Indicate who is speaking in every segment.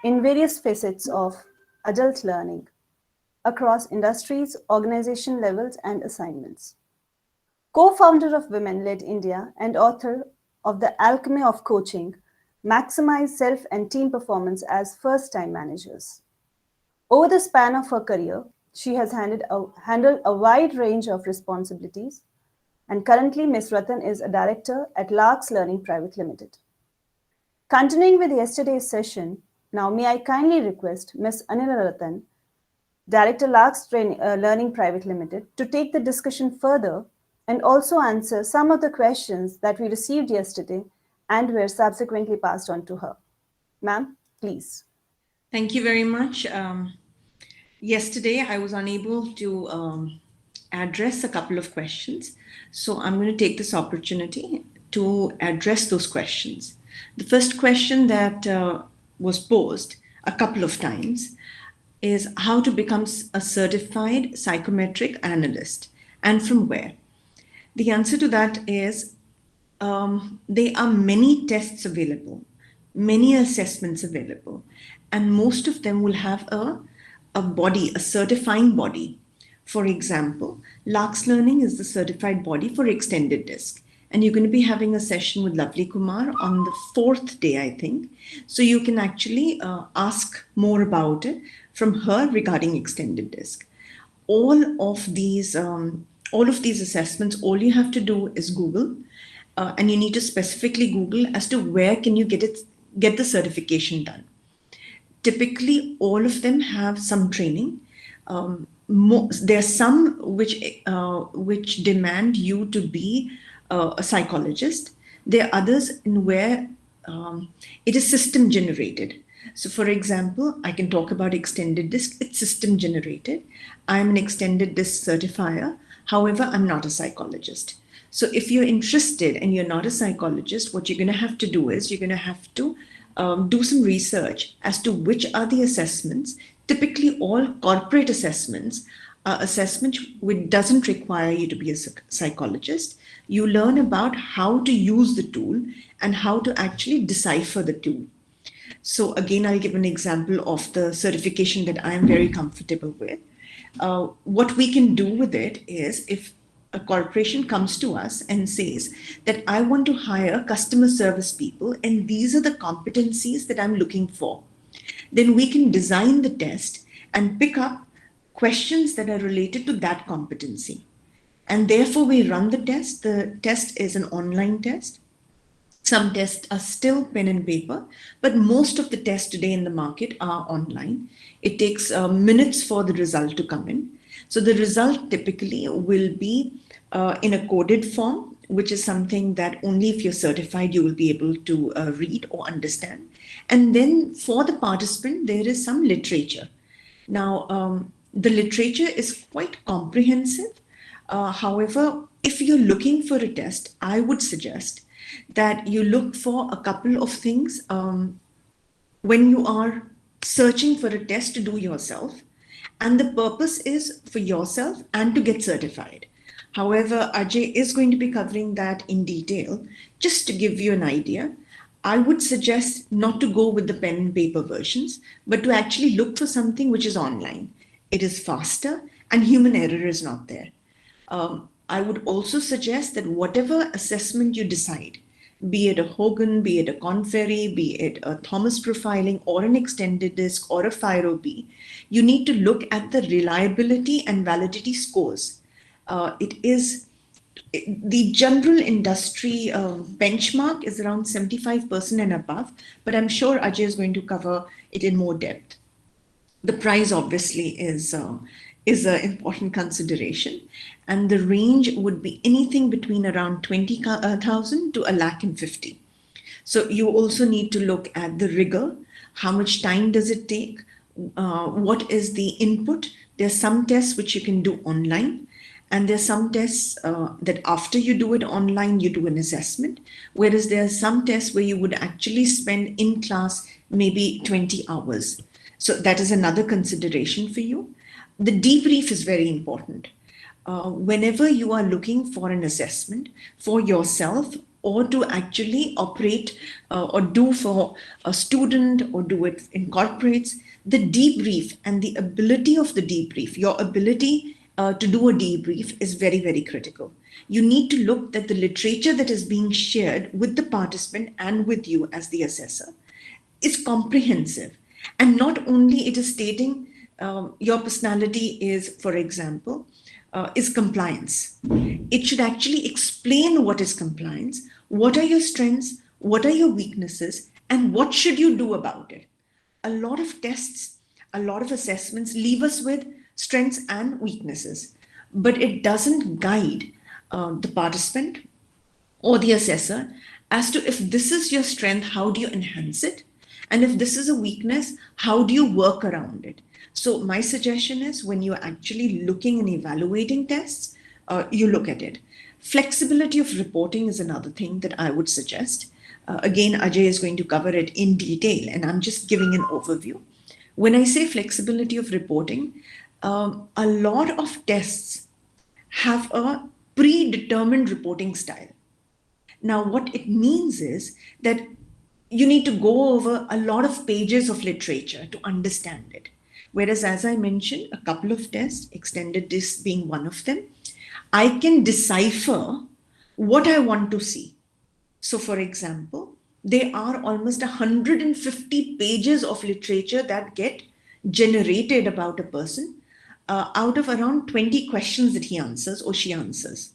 Speaker 1: in various facets of adult learning across industries, organization levels, and assignments. Co-founder of Women Led India and author of The Alchemy of Coaching, maximize self and team performance as first-time managers. Over the span of her career, she has handled a wide range of responsibilities, and currently Ms. Ratan is a director at Larks Learning Private Limited. Continuing with yesterday's session, now may I kindly request Ms. Anila Ratan, Director Larks Learning Private Limited, to take the discussion further and also answer some of the questions that we received yesterday and were subsequently passed on to her. Ma'am, please.
Speaker 2: Thank you very much. Yesterday, I was unable to address a couple of questions, so I'm going to take this opportunity to address those questions. The first question that was posed a couple of times is how to become a certified psychometric analyst and from where. The answer to that is there are many tests available, many assessments available, and most of them will have a body, a certifying body. For example, Larks Learning is the certified body for extended disc. And you're going to be having a session with Lovely Kumar on the 4th day, I think. So you can actually ask more about it from her regarding extended disc. All of these assessments, all you have to do is Google, and you need to specifically Google as to where can you get the certification done. Typically, all of them have some training. There are some which demand you to be a psychologist. There are others in where it is system generated. So for example, I can talk about extended disc. It's system generated. I'm an extended disc certifier. However, I'm not a psychologist. So if you're interested and you're not a psychologist, what you're going to have to do is you're going to have to do some research as to which are the assessments. Typically, all corporate assessments are assessments which doesn't require you to be a psychologist. You learn about how to use the tool and how to actually decipher the tool. So again, I'll give an example of the certification that I'm very comfortable with. What we can do with it is if a corporation comes to us and says that I want to hire customer service people and these are the competencies that I'm looking for, then we can design the test and pick up questions that are related to that competency. And therefore we run the test. The test is an online test. Some tests are still pen and paper, but most of the tests today in the market are online. It takes minutes for the result to come in. So the result typically will be in a coded form, which is something that only if you're certified, you will be able to read or understand. And then for the participant, there is some literature. Now, the literature is quite comprehensive. However, if you're looking for a test, I would suggest that you look for a couple of things when you are searching for a test to do yourself. And the purpose is for yourself and to get certified. However, Ajay is going to be covering that in detail. Just to give you an idea, I would suggest not to go with the pen and paper versions, but to actually look for something which is online. It is faster and human error is not there. I would also suggest that whatever assessment you decide, be it a Hogan, be it a Conferry, be it a Thomas profiling or an extended disc or a FIRO-B, you need to look at the reliability and validity scores. The general industry benchmark is around 75% and above, but I'm sure Ajay is going to cover it in more depth. The price obviously is an important consideration, and the range would be anything between around 20,000 to 1,50,000. So you also need to look at the rigor. How much time does it take? What is the input? There are some tests which you can do online, and there are some tests that after you do it online, you do an assessment, whereas there are some tests where you would actually spend in class maybe 20 hours. So that is another consideration for you. The debrief is very important. Whenever you are looking for an assessment for yourself or to actually operate or do for a student or do it in corporates, the debrief and the ability of the debrief, your ability to do a debrief is very, very critical. You need to look at the literature that is being shared with the participant and with you as the assessor is comprehensive. And not only it is stating your personality is, for example, is compliance. It should actually explain what is compliance, what are your strengths, what are your weaknesses, and what should you do about it. A lot of tests, a lot of assessments leave us with strengths and weaknesses, but it doesn't guide the participant or the assessor as to if this is your strength, how do you enhance it? And if this is a weakness, how do you work around it? So my suggestion is when you're actually looking and evaluating tests, you look at it. Flexibility of reporting is another thing that I would suggest. Again, Ajay is going to cover it in detail, and I'm just giving an overview. When I say flexibility of reporting, a lot of tests have a predetermined reporting style. Now, what it means is that you need to go over a lot of pages of literature to understand it. Whereas, as I mentioned, a couple of tests, extended this being one of them, I can decipher what I want to see. So, for example, there are almost 150 pages of literature that get generated about a person out of around 20 questions that he answers or she answers.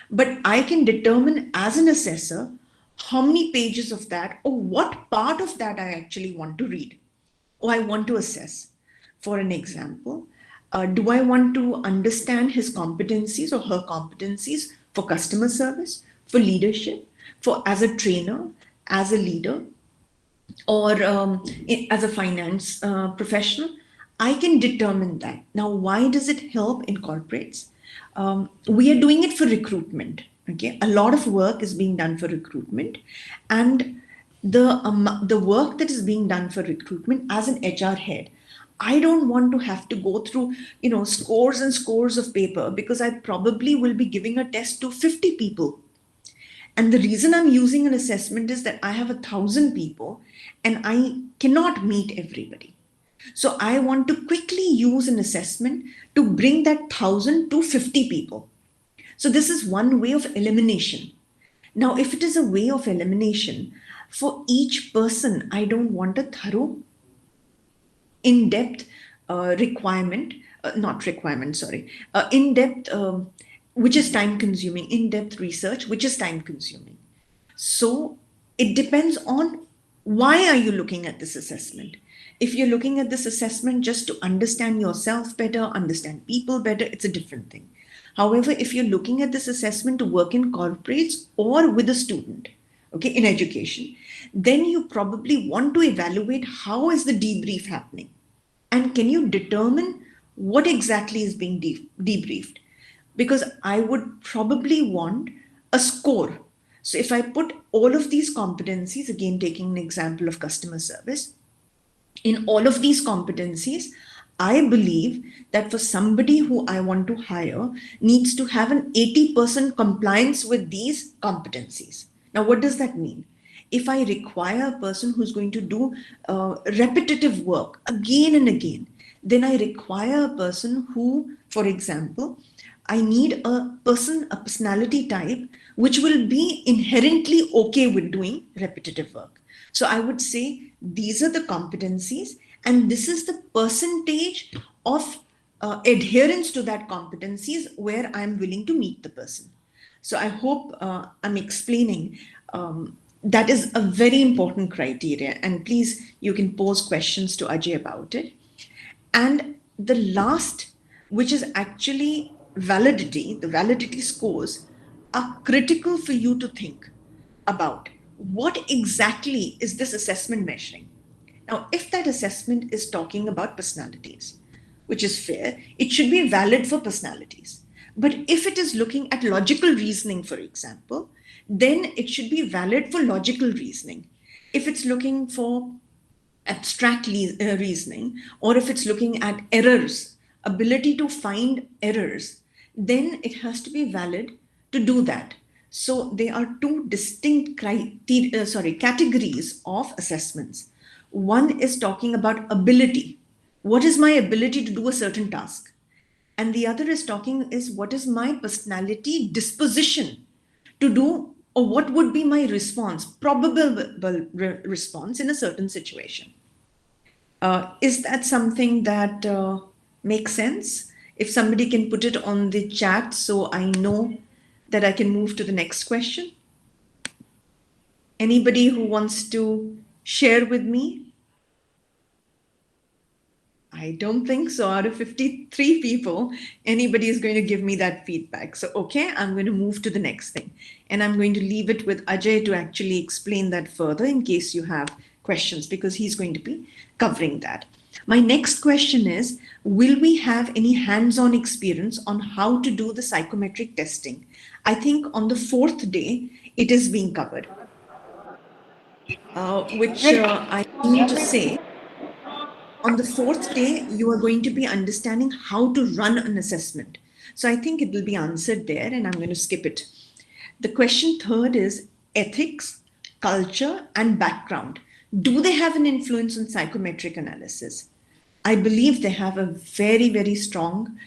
Speaker 2: But I can determine as an assessor how many pages of that or what part of that I actually want to read or I want to assess. For an example, do I want to understand his competencies or her competencies for customer service, for leadership, for as a trainer, as a leader, or as a finance professional? I can determine that. Now, why does it help in corporates? We are doing it for recruitment. Okay, a lot of work is being done for recruitment, and the work that is being done for recruitment as an HR head, I don't want to have to go through scores and scores of paper because I probably will be giving a test to 50 people. And the reason I'm using an assessment is that I have 1,000 people and I cannot meet everybody. So I want to quickly use an assessment to bring that 1,000 to 50 people. So this is one way of elimination. Now, if it is a way of elimination, for each person, I don't want a thorough, in-depth in-depth, which is time consuming, in-depth research, which is time consuming. So it depends on why are you looking at this assessment. If you're looking at this assessment just to understand yourself better, understand people better, it's a different thing. However, if you're looking at this assessment to work in corporates or with a student, okay, in education, then you probably want to evaluate how is the debrief happening and can you determine what exactly is being debriefed? Because I would probably want a score. So if I put all of these competencies, again, taking an example of customer service, in all of these competencies, I believe that for somebody who I want to hire needs to have an 80% compliance with these competencies. Now, what does that mean? If I require a person who's going to do repetitive work again and again, then I require a person who, for example, I need a personality type, which will be inherently okay with doing repetitive work. So I would say these are the competencies, and this is the percentage of adherence to that competencies where I'm willing to meet the person. So I hope I'm explaining that is a very important criteria. And please, you can pose questions to Ajay about it. And the last, which is actually validity, the validity scores are critical for you to think about. What exactly is this assessment measuring? Now, if that assessment is talking about personalities, which is fair, it should be valid for personalities. But if it is looking at logical reasoning, for example, then it should be valid for logical reasoning. If it's looking for abstract reasoning, or if it's looking at errors, ability to find errors, then it has to be valid to do that. So there are two distinct categories of assessments. One is talking about ability. What is my ability to do a certain task? And the other is talking is what is my personality disposition to do, or what would be my response, probable response in a certain situation. Is that something that makes sense? If somebody can put it on the chat so I know that I can move to the next question. Anybody who wants to share with me? I don't think so. Out of 53 people, anybody is going to give me that feedback. So, okay, I'm going to move to the next thing. And I'm going to leave it with Ajay to actually explain that further in case you have questions, because he's going to be covering that. My next question is, will we have any hands-on experience on how to do the psychometric testing? I think on the 4th day, it is being covered, which I mean to say, on the 4th day, you are going to be understanding how to run an assessment. So I think it will be answered there, and I'm going to skip it. The question 3rd is ethics, culture, and background. Do they have an influence on psychometric analysis? I believe they have a very, very strong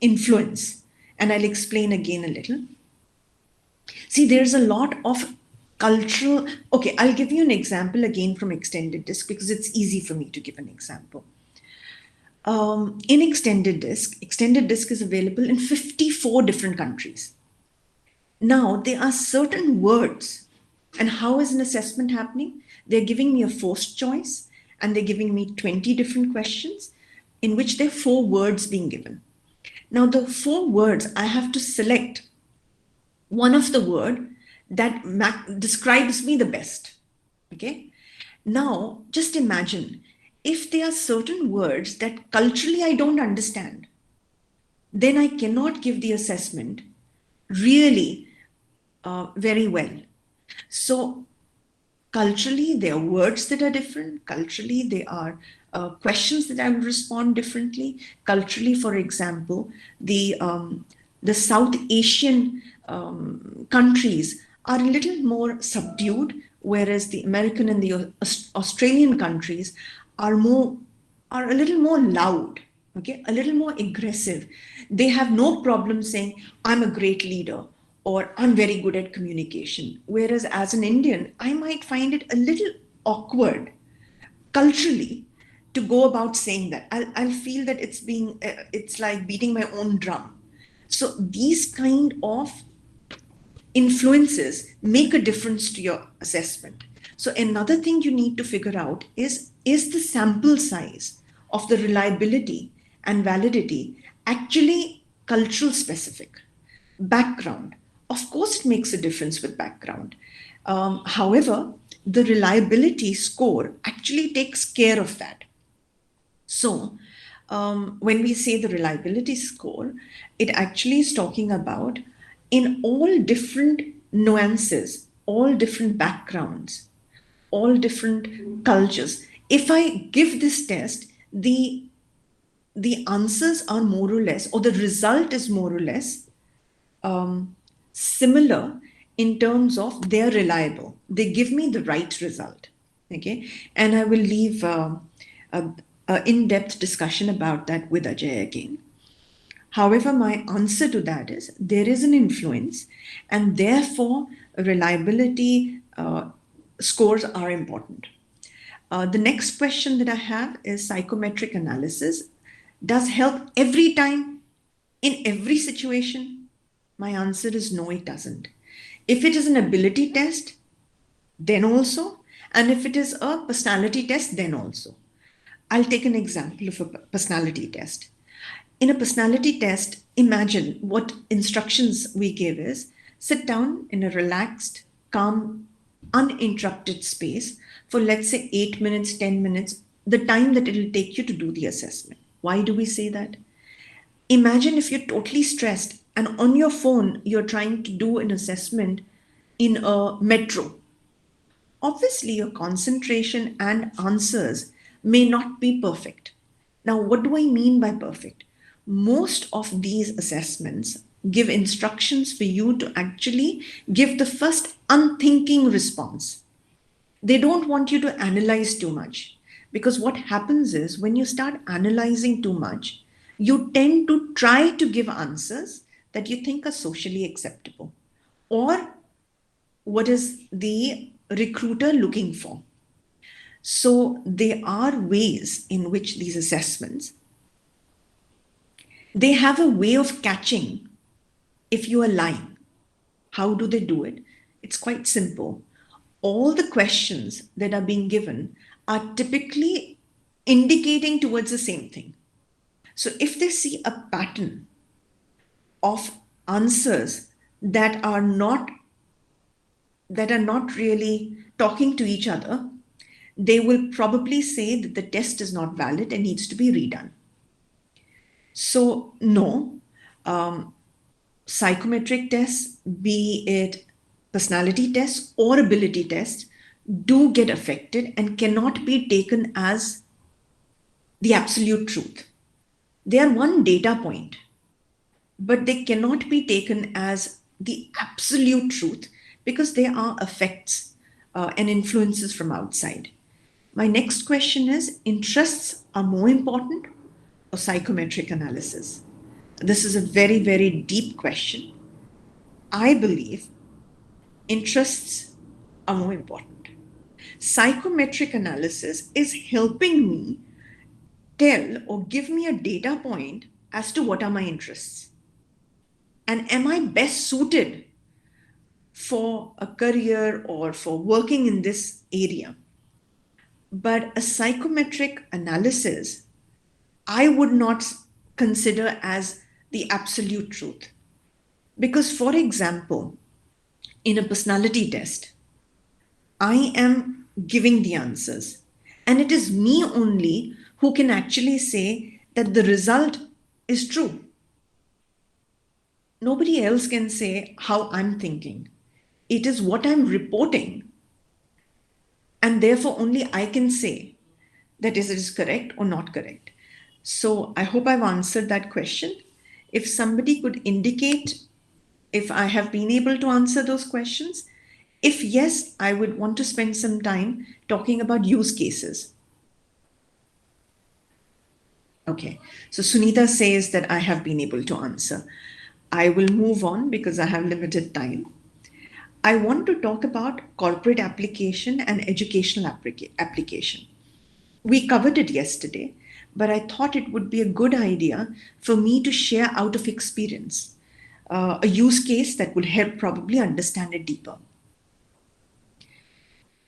Speaker 2: influence. And I'll explain again a little. See, there's a lot of cultural. Okay, I'll give you an example again from extended disc because it's easy for me to give an example. In extended disc is available in 54 different countries. Now, there are certain words. And how is an assessment happening? They're giving me a forced choice and they're giving me 20 different questions in which there are 4 words being given. Now, the 4 words, I have to select one of the word that describes me the best. Okay. Now, just imagine if there are certain words that culturally I don't understand, then I cannot give the assessment really very well. So culturally, there are words that are different. Culturally, there are questions that I will respond differently. Culturally, for example, the South Asian countries are a little more subdued, whereas the American and the Australian countries are a little more loud, okay, a little more aggressive. They have no problem saying, I'm a great leader, or I'm very good at communication. Whereas as an Indian, I might find it a little awkward culturally to go about saying that. I'll feel that it's like beating my own drum. So these kind of influences make a difference to your assessment. So another thing you need to figure out is the sample size of the reliability and validity actually cultural specific? Background. Of course, it makes a difference with background. However, the reliability score actually takes care of that. So when we say the reliability score, it actually is talking about in all different nuances, all different backgrounds, all different cultures. If I give this test, the answers are more or less, or the result is more or less similar in terms of they're reliable. They give me the right result. Okay, and I will leave an in-depth discussion about that with Ajay again. However, my answer to that is there is an influence, and therefore reliability scores are important. The next question that I have is psychometric analysis does help every time in every situation? My answer is no, it doesn't. If it is an ability test, then also, and if it is a personality test, then also. I'll take an example of a personality test. In a personality test, imagine what instructions we give is sit down in a relaxed, calm, uninterrupted space for, let's say, 8 minutes, 10 minutes, the time that it will take you to do the assessment. Why do we say that? Imagine if you're totally stressed and on your phone, you're trying to do an assessment in a metro. Obviously, your concentration and answers may not be perfect. Now, what do I mean by perfect? Most of these assessments give instructions for you to actually give the first unthinking response. They don't want you to analyze too much, because what happens is when you start analyzing too much, you tend to try to give answers that you think are socially acceptable or what is the recruiter looking for. So there are ways in which these assessments, they have a way of catching if you are lying. How do they do it? It's quite simple. All the questions that are being given are typically indicating towards the same thing. So if they see a pattern of answers that are not really talking to each other, they will probably say that the test is not valid and needs to be redone. So no, psychometric tests, be it personality tests or ability tests, do get affected and cannot be taken as the absolute truth. They are one data point, but they cannot be taken as the absolute truth because there are effects and influences from outside. My next question is, interests are more important or psychometric analysis? This is a very, very deep question. I believe interests are more important. Psychometric analysis is helping me tell or give me a data point as to what are my interests. And am I best suited for a career or for working in this area? But a psychometric analysis, I would not consider as the absolute truth. Because, for example, in a personality test, I am giving the answers, and it is me only who can actually say that the result is true. Nobody else can say how I'm thinking. It is what I'm reporting, and therefore only I can say that is it is correct or not correct. So I hope I've answered that question. If somebody could indicate if I have been able to answer those questions. If yes, I would want to spend some time talking about use cases. Okay, so Sunita says that I have been able to answer. I will move on because I have limited time. I want to talk about corporate application and educational application. We covered it yesterday, but I thought it would be a good idea for me to share out of experience a use case that would help probably understand it deeper.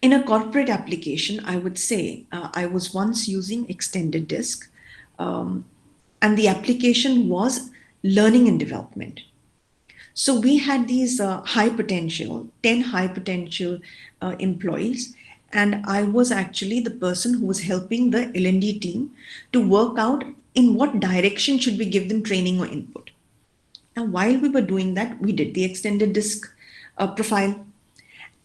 Speaker 2: In a corporate application, I would say I was once using extended disk, and the application was learning and development. So we had these 10 high potential employees, and I was actually the person who was helping the L&D team to work out in what direction should we give them training or input. Now, while we were doing that, we did the extended disk profile.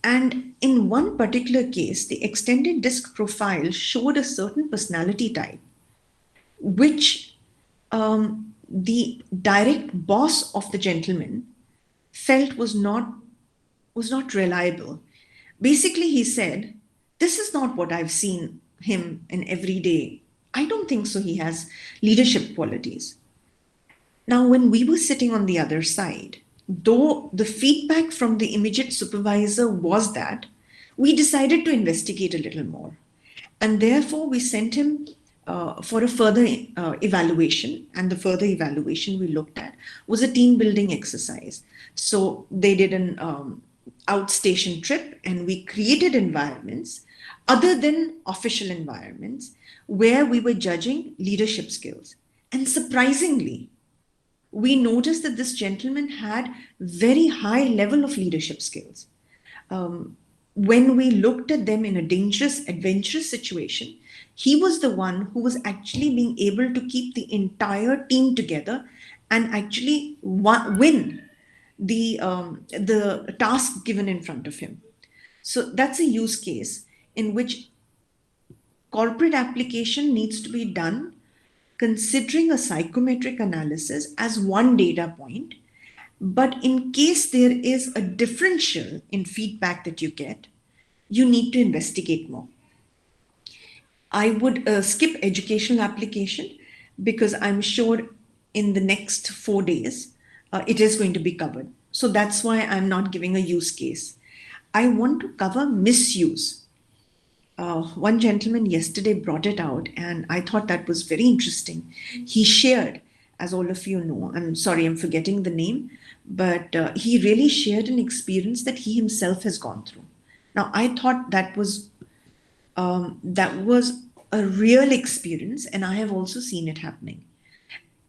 Speaker 2: And in one particular case, the extended disk profile showed a certain personality type, which the direct boss of the gentleman felt was not reliable. Basically, he said, "This is not what I've seen him in every day. I don't think so. He has leadership qualities." Now, when we were sitting on the other side, though the feedback from the immediate supervisor was that, we decided to investigate a little more. And therefore, we sent him for a further evaluation. And the further evaluation we looked at was a team building exercise. So they did an outstation trip, and we created environments other than official environments where we were judging leadership skills. And surprisingly, we noticed that this gentleman had very high level of leadership skills. When we looked at them in a dangerous, adventurous situation, he was the one who was actually being able to keep the entire team together and actually win the task given in front of him. So that's a use case in which corporate application needs to be done considering a psychometric analysis as one data point But in case there is a differential in feedback that you get, you need to investigate more. I would skip educational application because I'm sure in the next 4 days it is going to be covered. So that's why I'm not giving a use case. I want to cover misuse. One gentleman yesterday brought it out, and I thought that was very interesting. He shared, as all of you know, I'm sorry, I'm forgetting the name, but he really shared an experience that he himself has gone through. Now, I thought that was a real experience, and I have also seen it happening.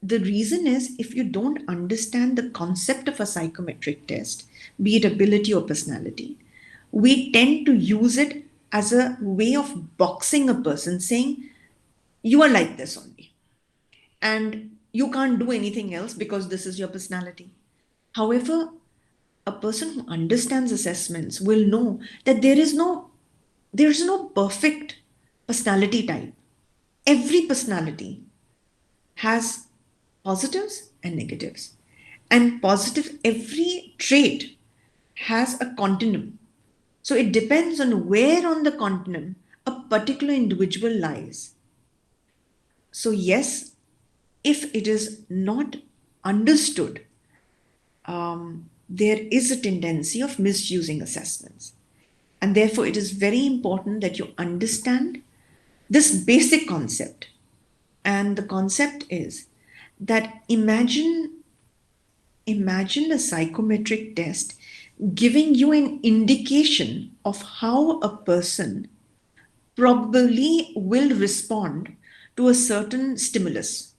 Speaker 2: The reason is, if you don't understand the concept of a psychometric test, be it ability or personality, we tend to use it as a way of boxing a person, saying, you are like this only, and you can't do anything else because this is your personality. However, a person who understands assessments will know that there's no perfect personality type. Every personality has positives and negatives. And every trait has a continuum. So it depends on where on the continuum a particular individual lies. So yes, if it is not understood, there is a tendency of misusing assessments. And therefore, it is very important that you understand this basic concept. And the concept is that imagine a psychometric test giving you an indication of how a person probably will respond to a certain stimulus.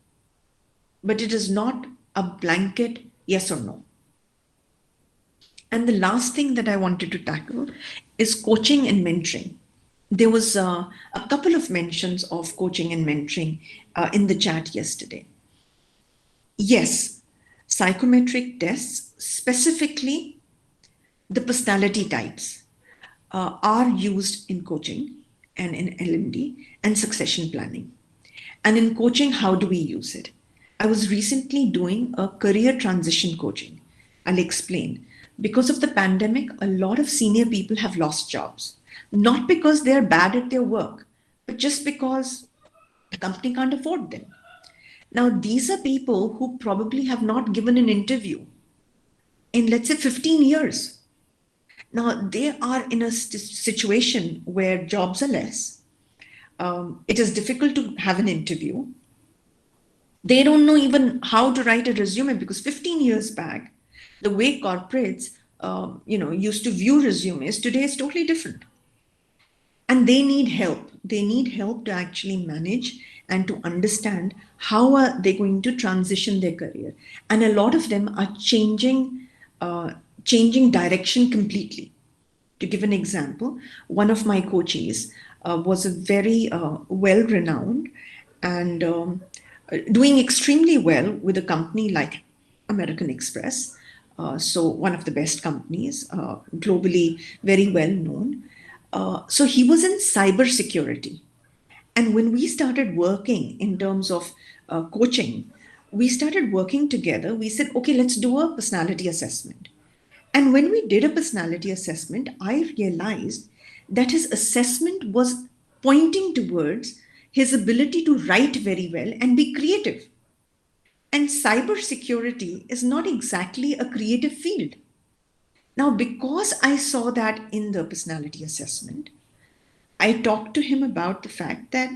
Speaker 2: But it is not a blanket yes or no. And the last thing that I wanted to tackle is coaching and mentoring. There was a couple of mentions of coaching and mentoring in the chat yesterday. Yes, psychometric tests, specifically the personality types, are used in coaching and in L&D and succession planning. And in coaching, how do we use it? I was recently doing a career transition coaching. I'll explain. Because of the pandemic, a lot of senior people have lost jobs. Not because they're bad at their work, but just because the company can't afford them. Now, these are people who probably have not given an interview in, let's say, 15 years. Now, they are in a situation where jobs are less. It is difficult to have an interview. They don't know even how to write a resume, because 15 years back, the way corporates used to view resumes, today is totally different. And they need help. They need help to actually manage and to understand how are they going to transition their career. And a lot of them are changing direction completely. To give an example, one of my coaches was a very well-renowned and doing extremely well with a company like American Express. So one of the best companies, globally very well known. So he was in cybersecurity. And when we started working in terms of coaching, we started working together. We said, okay, let's do a personality assessment. And when we did a personality assessment, I realized that his assessment was pointing towards his ability to write very well and be creative. And cybersecurity is not exactly a creative field. Now, because I saw that in the personality assessment, I talked to him about the fact that,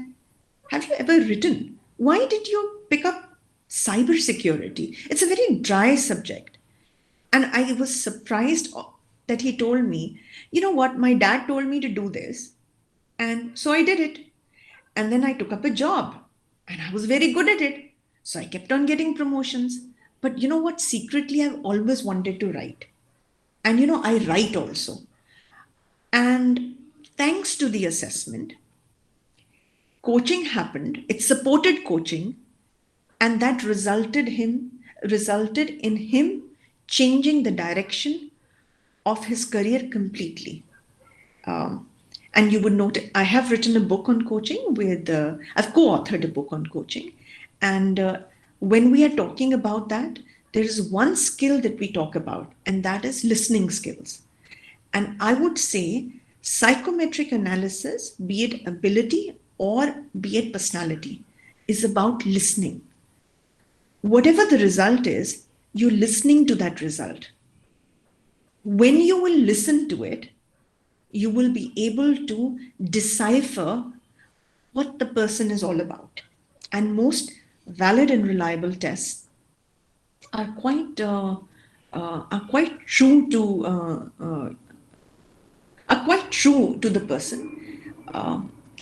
Speaker 2: have you ever written? Why did you pick up cybersecurity? It's a very dry subject. And I was surprised that he told me, you know what, my dad told me to do this. And so I did it. And then I took up a job and I was very good at it. So I kept on getting promotions. But you know what? Secretly, I've always wanted to write. And I write also. And thanks to the assessment, coaching happened. It supported coaching. And that resulted in him changing the direction of his career completely. And you would note, I have written a book on coaching I've co-authored a book on coaching. And when we are talking about that, there is one skill that we talk about, and that is listening skills. And I would say psychometric analysis, be it ability or be it personality, is about listening. Whatever the result is, you're listening to that result. When you will listen to it, you will be able to decipher what the person is all about. And most valid and reliable tests are quite true to the person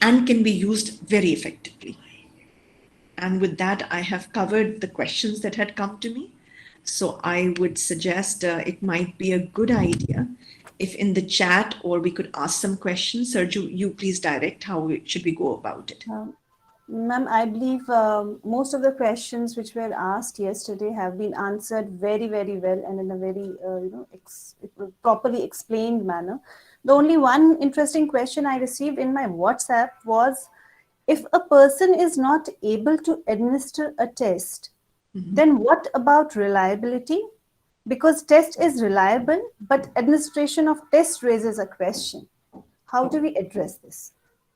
Speaker 2: and can be used very effectively. And with that, I have covered the questions that had come to me. So I would suggest it might be a good idea if in the chat, or we could ask some questions. Sergio, you please direct how should we go about it.
Speaker 1: Ma'am, I believe most of the questions which were asked yesterday have been answered very, very well and in a very, properly explained manner. The only one interesting question I received in my WhatsApp was, if a person is not able to administer a test, then what about reliability? Because test is reliable, but administration of test raises a question. How do we address this?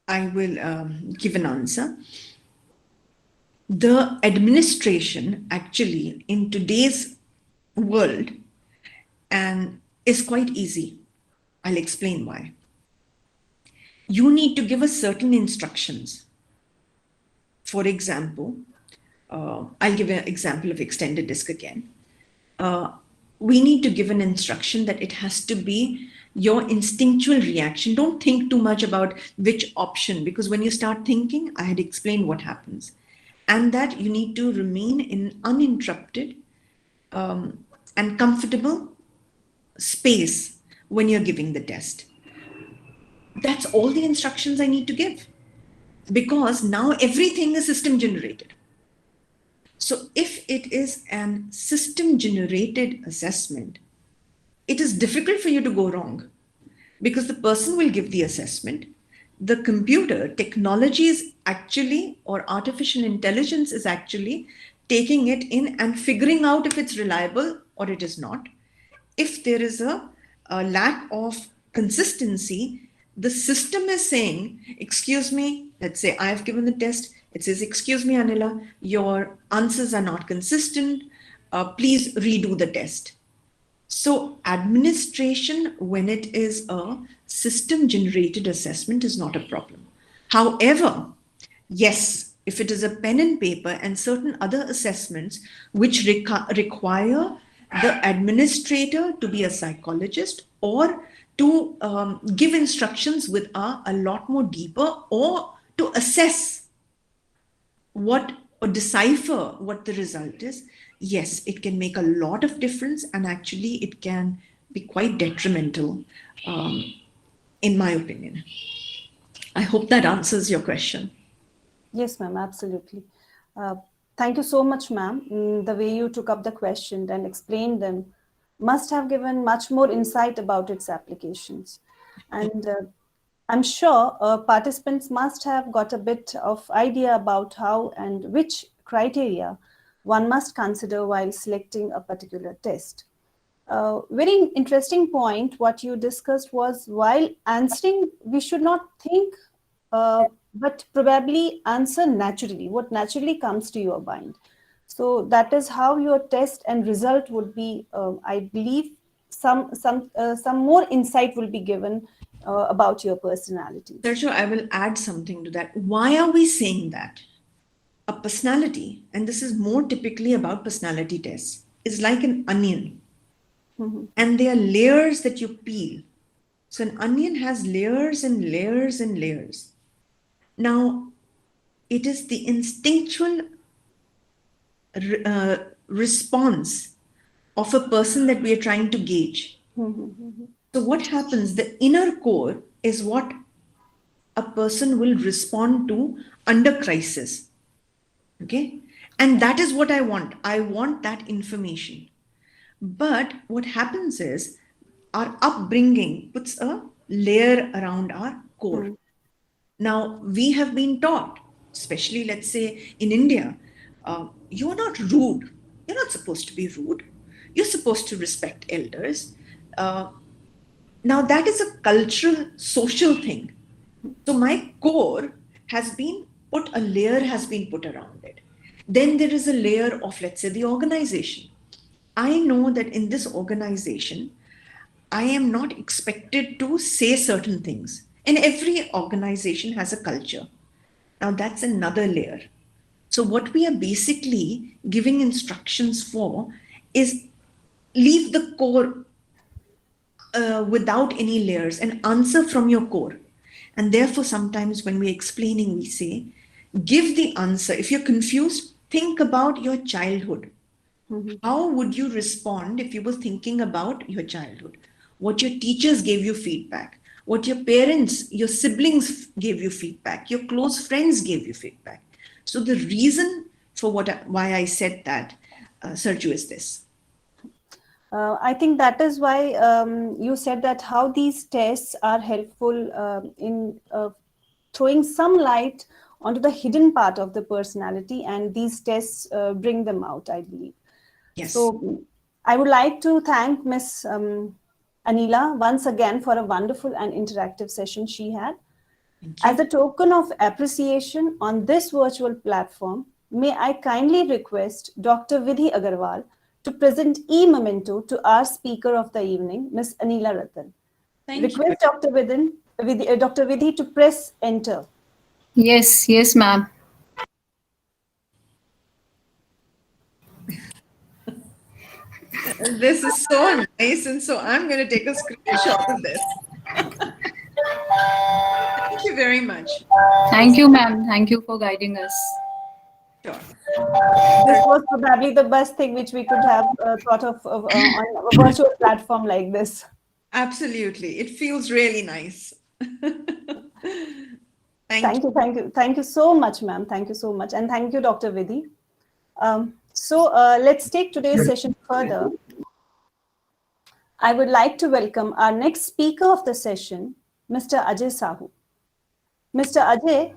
Speaker 2: I will give an answer. The administration actually in today's world and is quite easy. I'll explain why. You need to give us certain instructions. For example, I'll give an example of extended disk again. We need to give an instruction that it has to be your instinctual reaction. Don't think too much about which option, because when you start thinking, I had explained what happens. And that you need to remain in uninterrupted and comfortable space when you're giving the test. That's all the instructions I need to give, because now everything is system generated. So if it is an system generated assessment, it is difficult for you to go wrong, because the person will give the assessment. The computer technology is actually, or artificial intelligence is actually taking it in and figuring out if it's reliable or it is not. If there is a lack of consistency, the system is saying, excuse me, let's say I've given the test. It says, excuse me, Anila, your answers are not consistent. Please redo the test. So administration, when it is a system generated assessment, is not a problem. However, yes, if it is a pen and paper and certain other assessments which require the administrator to be a psychologist or to give instructions with a lot more deeper, or to assess what or decipher what the result is, yes, it can make a lot of difference, and actually it can be quite detrimental, in my opinion. I hope that answers your question.
Speaker 1: Yes, ma'am, absolutely. Thank you so much, ma'am. The way you took up the question and explained them must have given much more insight about its applications. And I'm sure participants must have got a bit of idea about how and which criteria one must consider while selecting a particular test. Very interesting point what you discussed was, while answering, we should not think, but probably answer naturally, what naturally comes to your mind. So that is how your test and result would be, I believe, some more insight will be given about your personality.
Speaker 2: Sergio, I will add something to that. Why are we saying that? A personality, and this is more typically about personality tests, is like an onion. And there are layers that you peel. So an onion has layers and layers and layers. Now, it is the instinctual response of a person that we are trying to gauge. So what happens? The inner core is what a person will respond to under crisis. Okay? And that is what I want. I want that information. But what happens is our upbringing puts a layer around our core. Now, we have been taught, especially let's say in India, you're not rude. You're not supposed to be rude. You're supposed to respect elders. Now, that is a cultural, social thing. So my core has been a layer has been put around it. Then there is a layer of, let's say, the organization. I know that in this organization, I am not expected to say certain things. And every organization has a culture. Now that's another layer. So what we are basically giving instructions for is leave the core without any layers and answer from your core. And therefore, sometimes when we're explaining, we say, give the answer. If you're confused, think about your childhood. How would you respond if you were thinking about your childhood? What your teachers gave you feedback, what your parents, your siblings gave you feedback, your close friends gave you feedback. So the reason for why I said that, Sergio, is this.
Speaker 1: I think that is why you said that how these tests are helpful in throwing some light onto the hidden part of the personality, and these tests bring them out, I believe.
Speaker 2: Yes.
Speaker 1: So I would like to thank Ms. Anila once again for a wonderful and interactive session she had. As a token of appreciation on this virtual platform, may I kindly request Dr. Vidhi Agarwal to present e-memento to our speaker of the evening, Ms. Anila Ratan. Request Dr. Vidhi to press enter.
Speaker 3: Yes, ma'am.
Speaker 2: This is so nice, and so I'm going to take a screenshot of this. Thank you very much.
Speaker 3: Thank you, ma'am. Thank you for guiding us.
Speaker 2: Sure.
Speaker 1: This was probably the best thing which we could have thought of on a virtual platform like this.
Speaker 2: Absolutely. It feels really nice.
Speaker 1: Thank you so much, ma'am. Thank you so much. And thank you, Dr. Vidhi. So let's take today's session further. I would like to welcome our next speaker of the session, Mr. Ajay Sahu. Mr. Ajay,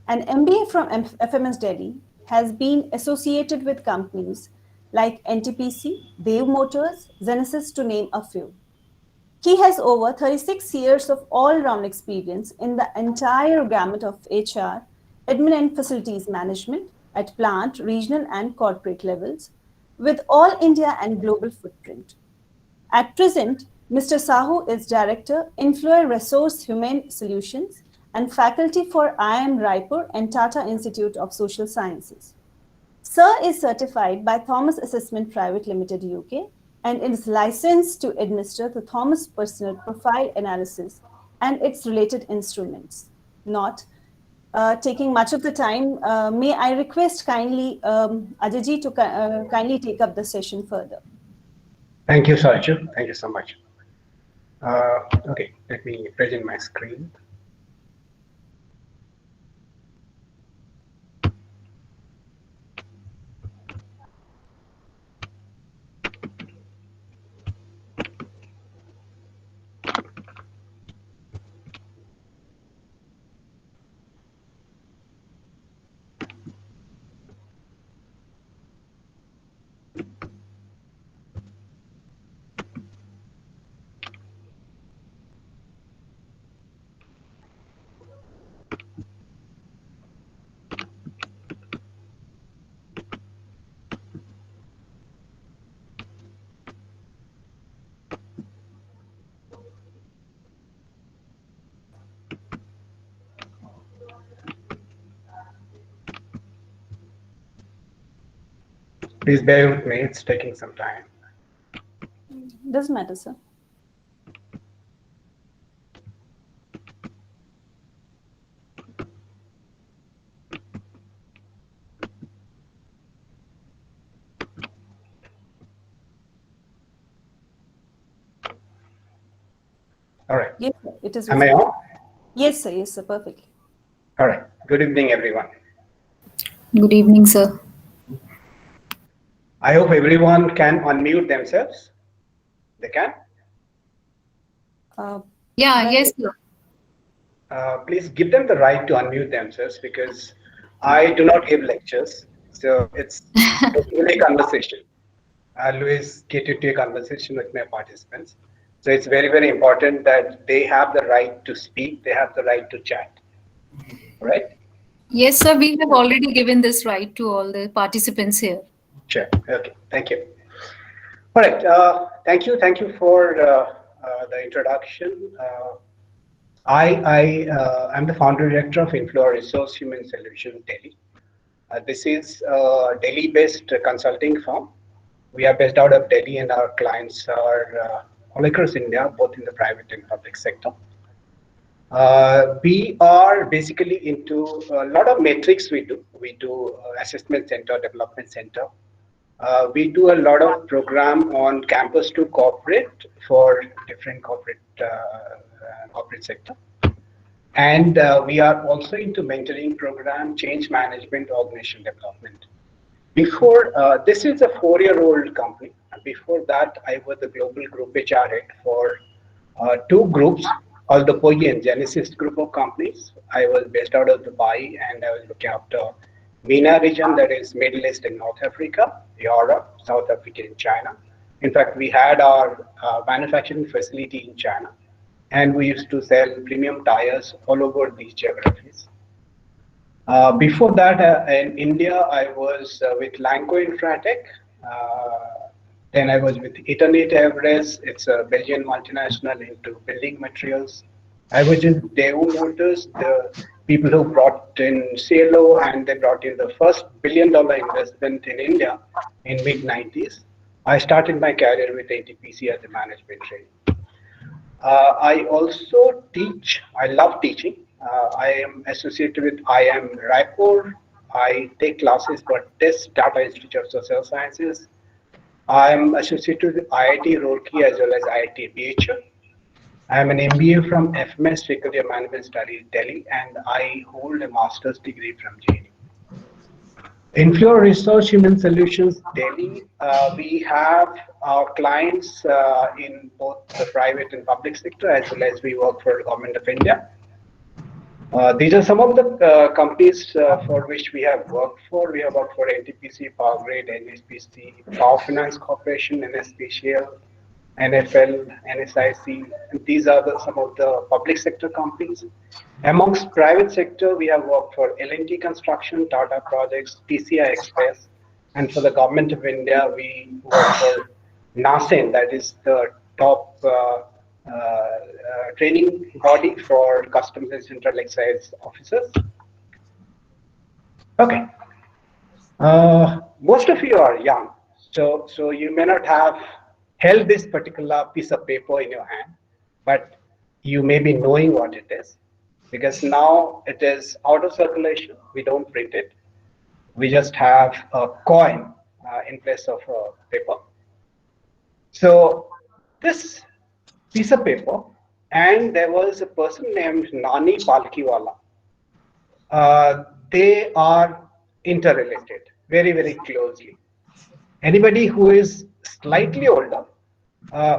Speaker 1: an MBA from FMS Delhi, has been associated with companies like NTPC, Dev Motors, Genesis, to name a few. He has over 36 years of all-round experience in the entire gamut of HR, admin and facilities management at plant, regional and corporate levels, with all India and global footprint. At present, Mr. Sahu is Director, Employee Resource Human Solutions and faculty for IIM Raipur and Tata Institute of Social Sciences. Sir is certified by Thomas Assessment Private Limited UK and is licensed to administer the Thomas Personal Profile Analysis and its related instruments. Not taking much of the time, may I request kindly Ajayji to kindly take up the session further.
Speaker 4: Thank you, Sarju. Thank you so much. Okay, let me present my screen. Please bear with me, it's taking some time.
Speaker 1: Doesn't matter, sir.
Speaker 4: All right.
Speaker 1: Yes, sir. It is.
Speaker 4: Am I on?
Speaker 1: Yes, sir, perfectly.
Speaker 4: All right. Good evening, everyone.
Speaker 3: Good evening, sir.
Speaker 4: I hope everyone can unmute themselves. They can?
Speaker 3: Yes, sir.
Speaker 4: Please give them the right to unmute themselves because I do not give lectures. So it's basically a conversation. I always get into a conversation with my participants. So it's very, very important that they have the right to speak, they have the right to chat, right?
Speaker 3: Yes, sir. We have already given this right to all the participants here.
Speaker 4: Sure. Okay. Thank you. All right. Thank you. Thank you for the introduction. I'm the founder director of Inflow Resource Human Solutions Delhi. This is a Delhi-based consulting firm. We are based out of Delhi, and our clients are all across India, both in the private and public sector. We are basically into a lot of metrics we do. We do assessment center, development center. We do a lot of program on campus to corporate for different corporate sector. And we are also into mentoring program, change management, organization development. Before, this is a 4-year-old company. Before that, I was the global group HR head for 2 groups, all the POI and Genesis group of companies. I was based out of Dubai, and I was looking after MENA region, that is Middle East and North Africa, Europe, South Africa, and China. In fact, we had our manufacturing facility in China, and we used to sell premium tires all over these geographies. Before that, in India, I was with Lanco Infratech. Then I was with Eternate Everest. It's a Belgian multinational into building materials. I was in Daewoo Motors, the people who brought in CLO, and they brought in the first $1 billion investment in India in mid-90s. I started my career with ATPC as a management trainee. I also teach. I love teaching. I am associated with IIM Raipur. I take classes for Retest, Tata Institute of Social Sciences. I am associated with IIT Roorkee as well as IIT BHU. I am an MBA from FMS Faculty of Management Studies, Delhi, and I hold a master's degree from JNU. Inflow Resource Human Solutions Delhi, we have our clients in both the private and public sector, as well as we work for the Government of India. These are some of the companies for which we have worked for. We have worked for NTPC, Power Grid, NSPC, Power Finance Corporation, NSPCL, NFL, NSIC, and these are some of the public sector companies. Amongst private sector, we have worked for L&T Construction, Tata Projects, TCI Express, and for the Government of India, we work for NASEN, that is the top training body for customs and central excise officers. Okay. Most of you are young, so you may not have held this particular piece of paper in your hand, but you may be knowing what it is, because now it is out of circulation. We don't print it. We just have a coin in place of a paper. So this piece of paper, and there was a person named Nani Palkiwala. They are interrelated very, very closely. Anybody who is slightly older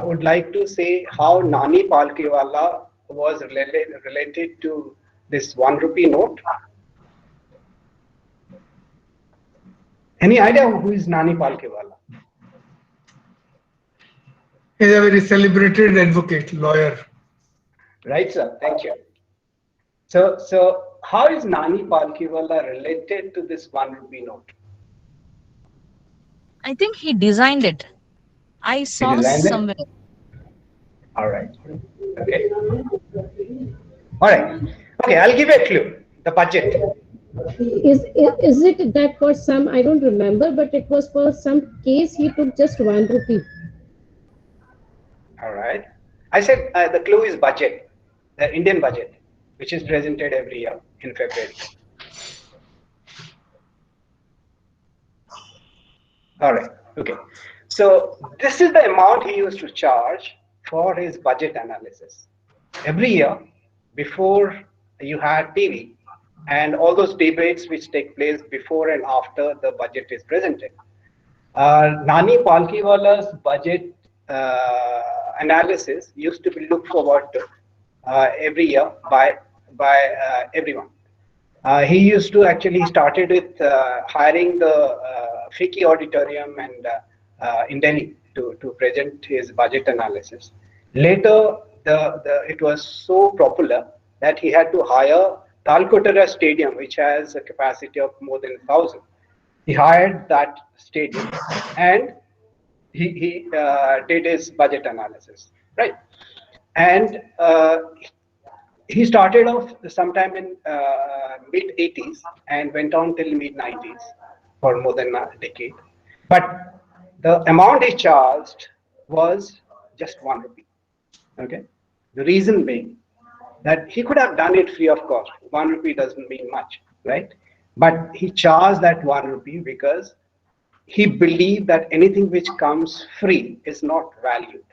Speaker 4: would like to say how Nani Palkiwala was related to this 1 rupee note? Any idea who is Nani Palkiwala?
Speaker 5: He's a very celebrated advocate, lawyer.
Speaker 4: Right, sir. Thank you. So how is Nani Palkiwala related to this 1 rupee note?
Speaker 6: I think he designed it. I saw somewhere.
Speaker 4: All right. Okay. All right. Okay, I'll give you a clue. The budget.
Speaker 7: Is it that for some, I don't remember, but it was for some case he took just 1 rupee.
Speaker 4: All right. I said the clue is budget, the Indian budget, which is presented every year in February. All right. Okay. So this is the amount he used to charge for his budget analysis. Every year, before you had TV and all those debates which take place before and after the budget is presented, Nani Palkiwala's budget analysis used to be looked forward to every year by everyone. He used to actually started with hiring the FICCI auditorium and in Delhi to present his budget analysis. Later, it was so popular that he had to hire Talkotara Stadium, which has a capacity of more than 1,000. He hired that stadium and he did his budget analysis, right? And he started off sometime in mid 80s and went on till mid 90s for more than a decade. But the amount he charged was just 1 rupee. Okay. The reason being that he could have done it free of cost. 1 rupee doesn't mean much, right? But he charged that 1 rupee because he believed that anything which comes free is not valued.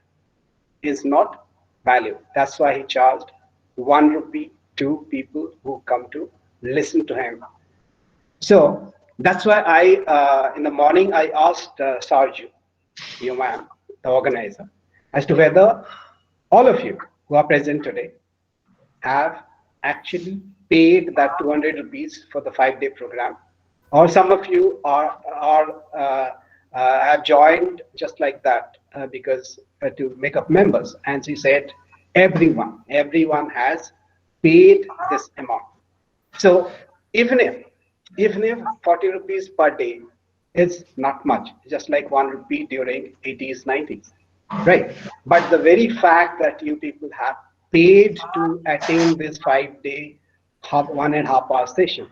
Speaker 4: That's why he charged 1 rupee to people who come to listen to him. So that's why in the morning, I asked Sarju, you ma'am, the organizer, as to whether all of you who are present today have actually paid that 200 rupees for the 5-day program, or some of you have joined just like that because to make up members. And she said, everyone has paid this amount. So even if 40 rupees per day is not much, just like 1 rupee during 80s, 90s, right? But the very fact that you people have paid to attain this 5-day, 1.5 hour session,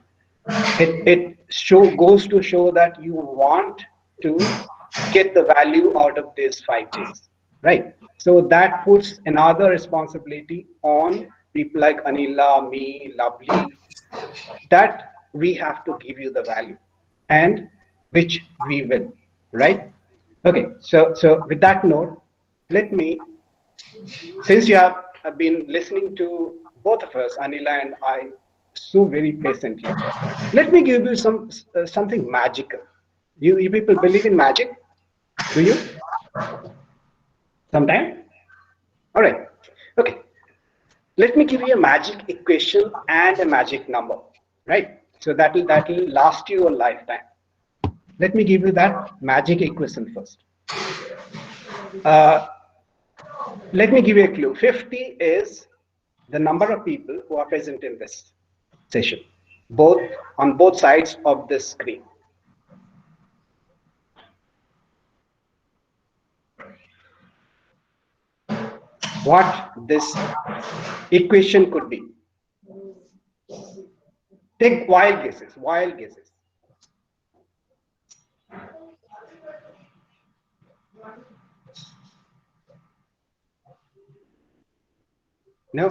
Speaker 4: it goes to show that you want to get the value out of these 5 days, right? So that puts another responsibility on people like Anila, me, Lovely, that we have to give you the value, and which we will, right? Okay, so with that note, let me, since you have been listening to both of us, Anila and I, so very patiently, let me give you something magical. You people believe in magic? Do you? Sometime? All right. Okay. Let me give you a magic equation and a magic number, right? So that will last you a lifetime. Let me give you that magic equation first. Let me give you a clue. 50 is the number of people who are present in this session, on both sides of this screen. What this equation could be. Take wild guesses. No?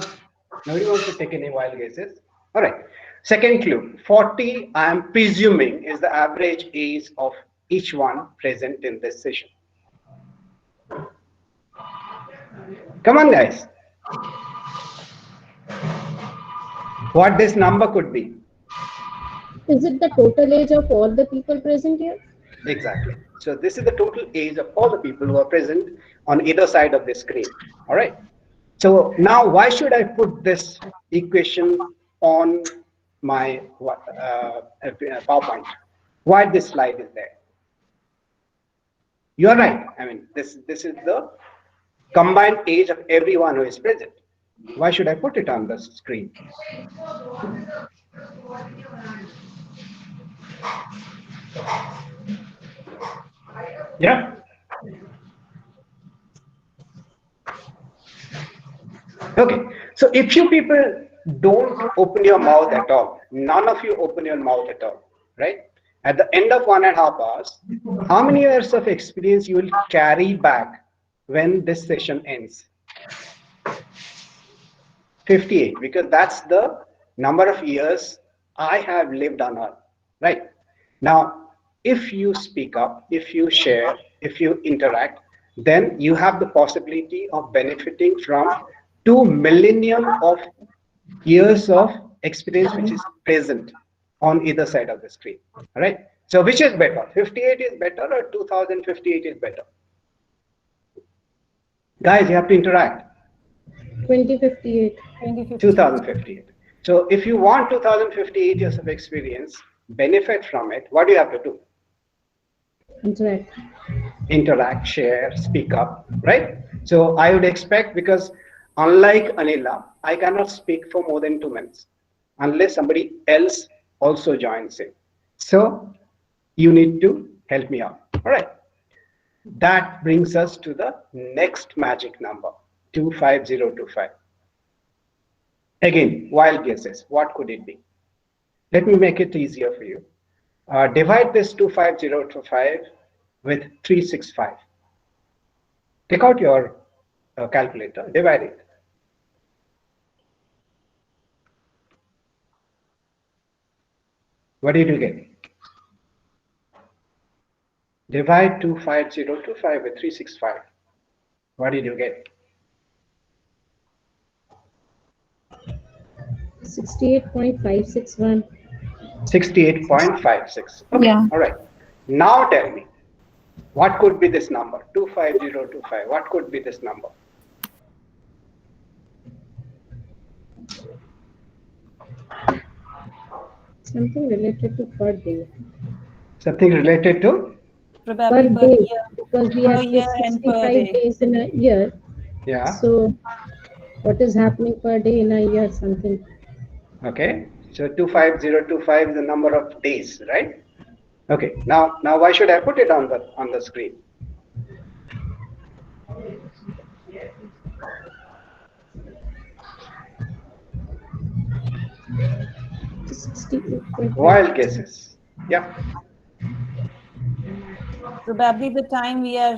Speaker 4: Nobody wants to take any wild guesses? All right. Second clue. 40, I am presuming, is the average age of each one present in this session. Come on, guys. What this number could be?
Speaker 7: Is it the total age of all the people present here?
Speaker 4: Exactly. So this is the total age of all the people who are present on either side of the screen. All right. So now, why should I put this equation on my PowerPoint? Why this slide is there? You are right. I mean, this is the combined age of everyone who is present. Why should I put it on the screen? Yeah. Okay. So if you people don't open your mouth at all, none of you open your mouth at all, right? At the end of 1.5 hours, how many years of experience you will carry back when this session ends? 58, because that's the number of years I have lived on Earth, right? Now, if you speak up, if you share, if you interact, then you have the possibility of benefiting from 2 millennium of years of experience which is present on either side of the screen. All right. So which is better? 58 is better or 2058 is better? Guys, you have to interact.
Speaker 7: 2058.
Speaker 4: 2058. So if you want 2058 years of experience, benefit from it, what do you have to do? interact, share, speak up, right? So I would expect, because unlike Anila, I cannot speak for more than 2 minutes unless somebody else also joins in. So you need to help me out. All right. That brings us to the next magic number, 25025. Again, wild guesses. What could it be? Let me make it easier for you. Divide this 25025 with 365. Take out your calculator, divide it. What did you get? Divide 25025 with 365. What did you get?
Speaker 7: 68.561.
Speaker 4: 68.56. Okay,
Speaker 3: Yeah.
Speaker 4: all right. Now tell me, what could be this number? 25025. What could be this number?
Speaker 7: Something related to per day.
Speaker 4: Something related to?
Speaker 1: Probably
Speaker 7: Per
Speaker 1: per
Speaker 7: day,
Speaker 1: year.
Speaker 7: because we
Speaker 1: Per
Speaker 7: have
Speaker 1: year and per
Speaker 7: 65
Speaker 1: day.
Speaker 7: days in a year.
Speaker 4: Yeah.
Speaker 7: So what is happening per day in a year? Something.
Speaker 4: Okay. So 25025 is the number of days, right? Okay. Now why should I put it on the screen? Wild guesses. Yeah.
Speaker 1: Probably the time we are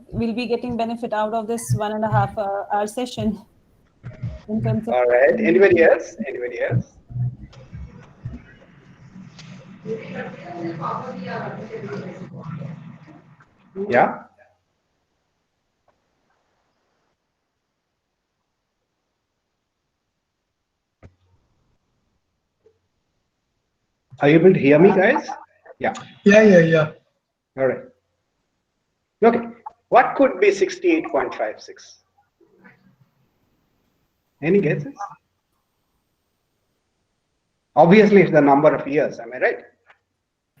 Speaker 1: will be getting benefit out of this 1.5 hour session in terms of.
Speaker 4: All right. Anybody else? Anybody else? Yeah. Are you able to hear me, guys? Yeah.
Speaker 5: Yeah.
Speaker 4: All right. Okay. What could be 68.56? Any guesses? Obviously, it's the number of years. Am I right?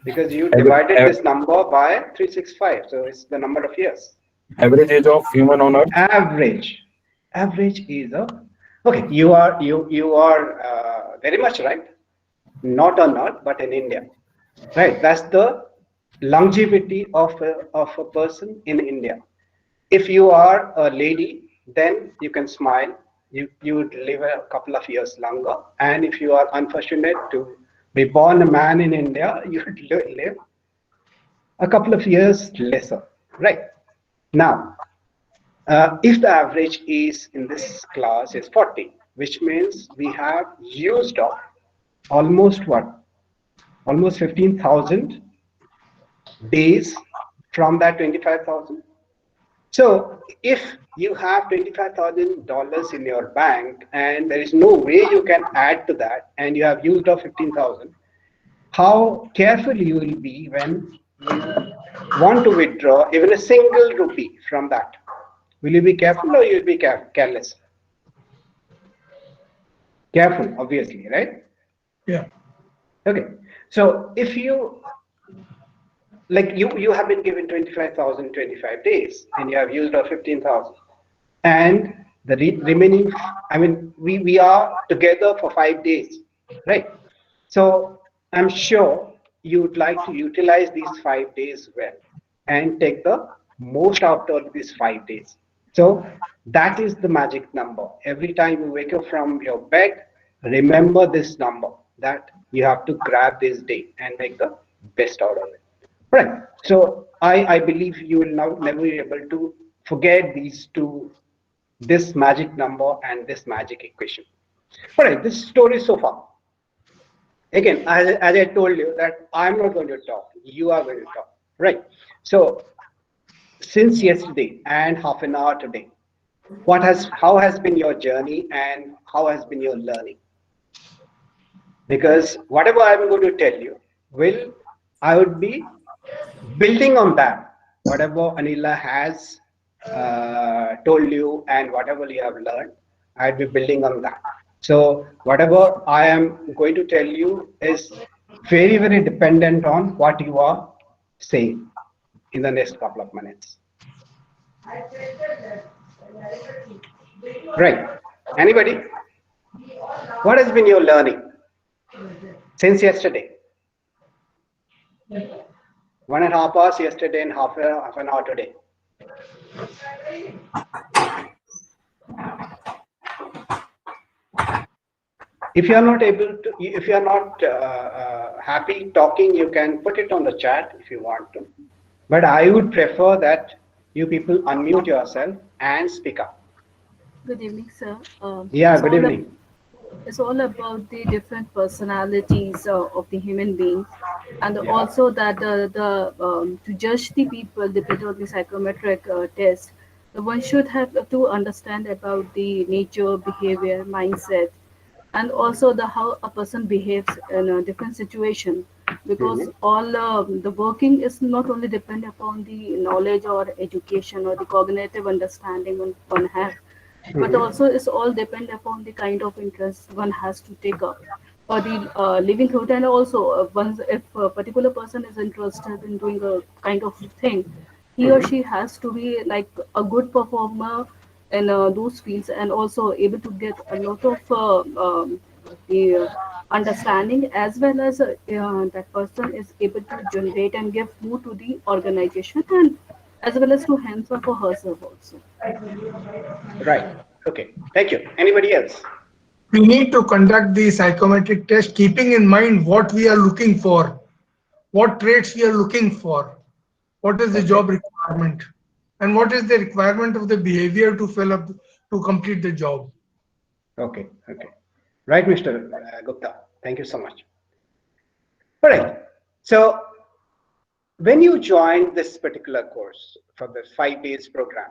Speaker 4: Because you divided this number by 365, so it's the number of years.
Speaker 8: Average age of human on Earth.
Speaker 4: Average is a. Okay. You are very much right. Not on Earth, but in India. Right. That's the longevity of a person in India. If you are a lady, then you can smile. You would live a couple of years longer. And if you are unfortunate to be born a man in India, you would live a couple of years lesser. Right. Now, if the average is in this class is 40, which means we have used up almost what? Almost 15,000 days from that 25,000. So if you have $25,000 in your bank and there is no way you can add to that and you have used up 15,000, how careful you will be when you want to withdraw even a single rupee from that? Will you be careful or you will be careless? Careful, obviously, right?
Speaker 5: Yeah.
Speaker 4: Okay. So if you you have been given 25,000 25 days and you have used up 15,000 and the remaining, I mean, we are together for 5 days, right? So I'm sure you would like to utilize these 5 days well and take the most out of these 5 days. So that is the magic number. Every time you wake up from your bed, remember this number, that you have to grab this day and make the best out of it. Right. So I believe you will now never be able to forget this magic number and this magic equation. All right, this story so far. Again, as I told you that I'm not going to talk, you are going to talk. Right. So since yesterday and half an hour today, how has been your journey and how has been your learning? Because whatever I'm going to tell you, I would be building on that, whatever Anila has told you and whatever you have learned, I'd be building on that. So whatever I am going to tell you is very, very dependent on what you are saying. in the next couple of minutes. Right. Anybody? What has been your learning since yesterday? 1.5 hours yesterday and half an hour today. If you are not able to, if you are not happy talking, you can put it on the chat if you want to. But I would prefer that you people unmute yourself and speak up.
Speaker 9: Good evening, sir.
Speaker 4: Yeah, good evening.
Speaker 9: It's all about the different personalities of the human beings, and also that to judge the people depending on the psychometric test, one should have to understand about the nature, behavior, mindset, and also the how a person behaves in a different situation. Because all the working is not only depend upon the knowledge or education or the cognitive understanding one has, but also it's all depend upon the kind of interest one has to take up or the living through it. And also once if a particular person is interested in doing a kind of thing, he or she has to be like a good performer in those fields, and also able to get a lot of the understanding, as well as that person is able to generate and give more to the organization, and as well as to himself or herself also.
Speaker 4: Right. Okay. Thank you. Anybody else?
Speaker 5: We need to conduct the psychometric test keeping in mind what we are looking for, what traits we are looking for, what is the job requirement, and what is the requirement of the behavior to fill up to complete the job.
Speaker 4: Okay. Okay. Right, Mr. Gupta. Thank you so much. All right. So when you joined this particular course for the 5 days program,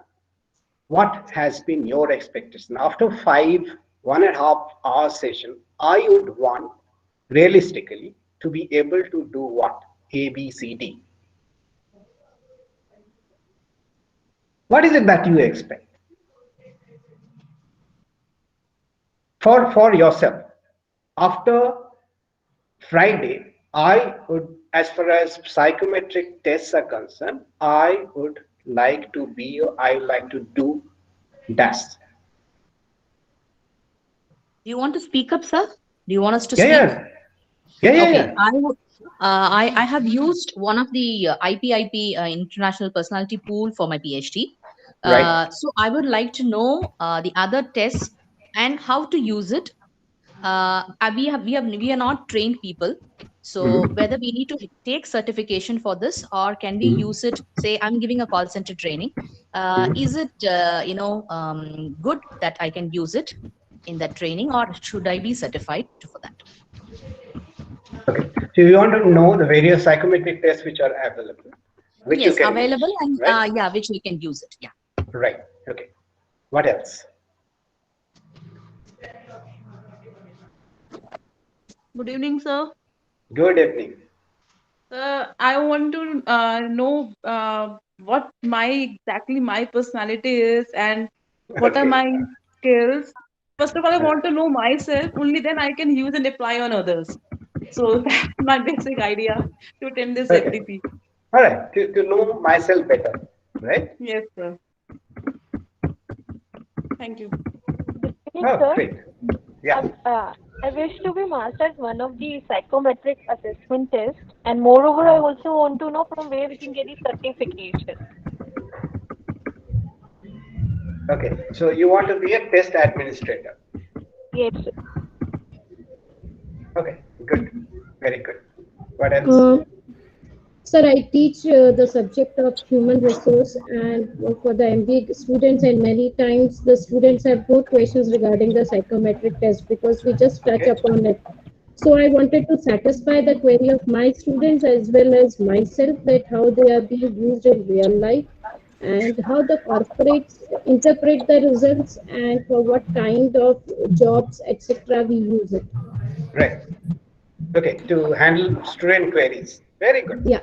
Speaker 4: what has been your expectation? After 1.5 hour session, I would want realistically to be able to do what? A, B, C, D. What is it that you expect? For yourself. After Friday, I would, as far as psychometric tests are concerned, I would like to be, I would like to do DAS.
Speaker 6: Do you want to speak up, sir? Do you want us to
Speaker 4: speak?
Speaker 6: Okay. I have used one of the IPIP International Personality Pool for my PhD.
Speaker 4: Right.
Speaker 6: So I would like to know the other tests and how to use it. We are not trained people. So whether we need to take certification for this, or can we use it? Say I'm giving a call center training. Is it good that I can use it in that training, or should I be certified for that?
Speaker 4: Okay. So you want to know the various psychometric tests which are available, which
Speaker 6: yes,
Speaker 4: you can
Speaker 6: available,
Speaker 4: use,
Speaker 6: and
Speaker 4: right?
Speaker 6: yeah, which we can use it. Yeah.
Speaker 4: Right. Okay. What else?
Speaker 10: Good evening, sir.
Speaker 4: Good evening.
Speaker 10: I want to know what exactly my personality is, and what are my skills. First of all, I want to know myself. Only then I can use and apply on others. So that's my basic idea to attend this FDP.
Speaker 4: All right. To know myself better, right?
Speaker 10: Yes, sir. Thank you.
Speaker 4: Oh, great. Yeah.
Speaker 11: I wish to be mastered one of the psychometric assessment tests, and moreover, I also want to know from where we can get the certification.
Speaker 4: Okay, so you want to be a test administrator?
Speaker 11: Yes.
Speaker 4: Okay, good, very good. What else?
Speaker 7: Sir, I teach the subject of human resource and for the MBA students, and many times the students have more questions regarding the psychometric test because we just touch upon it. So I wanted to satisfy the query of my students as well as myself, that how they are being used in real life and how the corporates interpret the results and for what kind of jobs, etc. we use it.
Speaker 4: Right. Okay, to handle student queries. Very good.
Speaker 7: Yeah.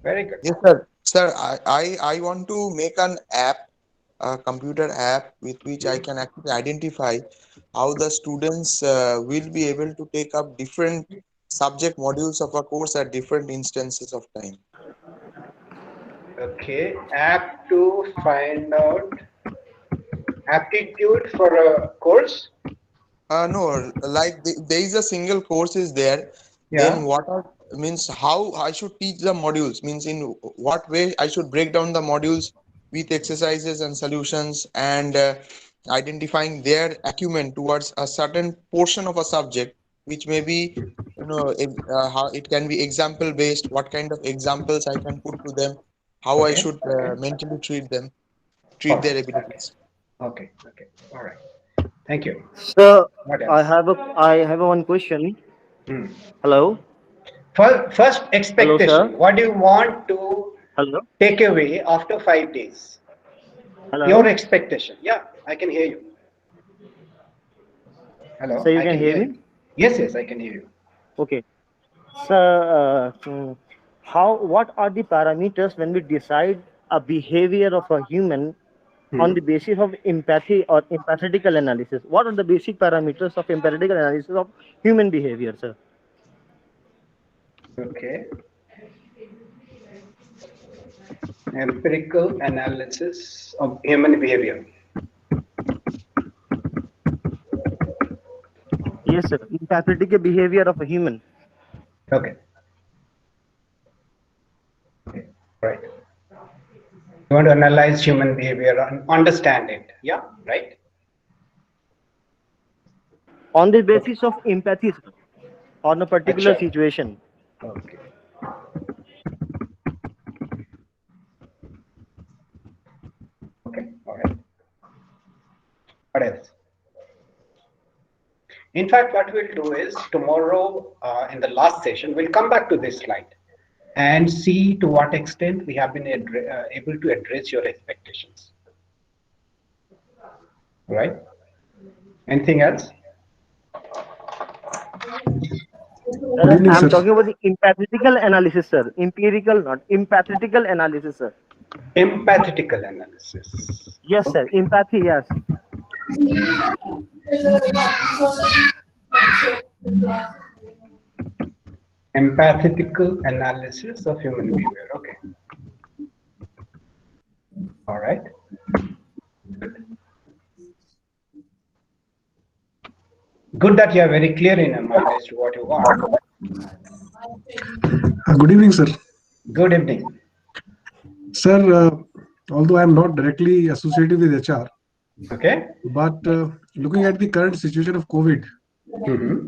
Speaker 4: Very good.
Speaker 12: Yes, sir. Sir, I want to make an app, a computer app with which I can actually identify how the students will be able to take up different subject modules of a course at different instances of time.
Speaker 4: Okay, app to find out aptitude for a course.
Speaker 12: No, like there is a single course is there.
Speaker 4: Yeah.
Speaker 12: Then what are means how I should teach the modules, means in what way I should break down the modules with exercises and solutions, and identifying their acumen towards a certain portion of a subject, which may be, how it can be example based, what kind of examples I can put to them, how I
Speaker 4: Okay.
Speaker 12: should
Speaker 4: Okay.
Speaker 12: mentally treat their
Speaker 4: Perfect.
Speaker 12: abilities.
Speaker 4: Okay. Okay. All right. Thank you.
Speaker 13: So
Speaker 4: What
Speaker 13: I
Speaker 4: else?
Speaker 13: have a one question.
Speaker 4: Hmm.
Speaker 13: Hello.
Speaker 4: First
Speaker 13: Hello,
Speaker 4: expectation.
Speaker 13: sir.
Speaker 4: What do you want to
Speaker 13: Hello.
Speaker 4: take away after 5 days? Your
Speaker 13: Hello.
Speaker 4: expectation. Yeah, I can hear you. Hello,
Speaker 13: So you
Speaker 4: I
Speaker 13: can
Speaker 4: can
Speaker 13: hear
Speaker 4: hear you.
Speaker 13: me?
Speaker 4: Yes, yes, I can hear you.
Speaker 13: Okay. So what are the parameters when we decide a behavior of a human on the basis of empathy or empathetical analysis? What are the basic parameters of empathical analysis of human behavior, sir?
Speaker 4: Okay. Empirical analysis of human behavior.
Speaker 13: Yes, sir. Empathetic behavior of a human.
Speaker 4: Okay. Okay. Right. You want to analyze human behavior and understand it. Yeah, right?
Speaker 13: On the basis of empathy, sir, on a particular
Speaker 4: Acha.
Speaker 13: situation.
Speaker 4: Okay. Okay. All right. What else? In fact, what we'll do is tomorrow in the last session, we'll come back to this slide and see to what extent we have been able to address your expectations. Right? Anything else?
Speaker 13: Sir, I'm talking about the empathetical analysis, sir. Empirical, not empathetical analysis, sir.
Speaker 4: Empathetical analysis.
Speaker 13: Yes, sir. Empathy, yes.
Speaker 4: Empathetical analysis of human behavior. Okay. All right. Good that you are very clear in your mind as to what you want.
Speaker 14: Good evening, sir.
Speaker 4: Good evening.
Speaker 14: Sir, although I am not directly associated with HR,
Speaker 4: okay,
Speaker 14: but looking at the current situation of COVID,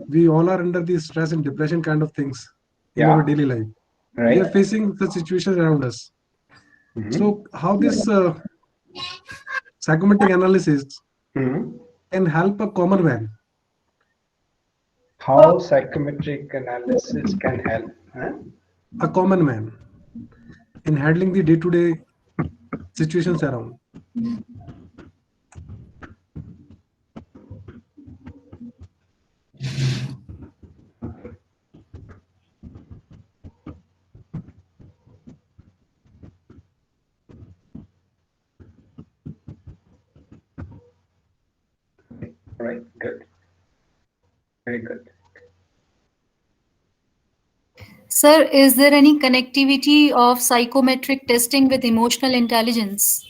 Speaker 14: we all are under the stress and depression kind of things in our daily life.
Speaker 4: Right.
Speaker 14: We are facing such situations around us. So how this psychometric analysis can help a common man?
Speaker 4: How psychometric analysis can help
Speaker 14: a common man in handling the day-to-day situations around?
Speaker 4: Right, good. Very good.
Speaker 3: Sir, is there any connectivity of psychometric testing with emotional intelligence?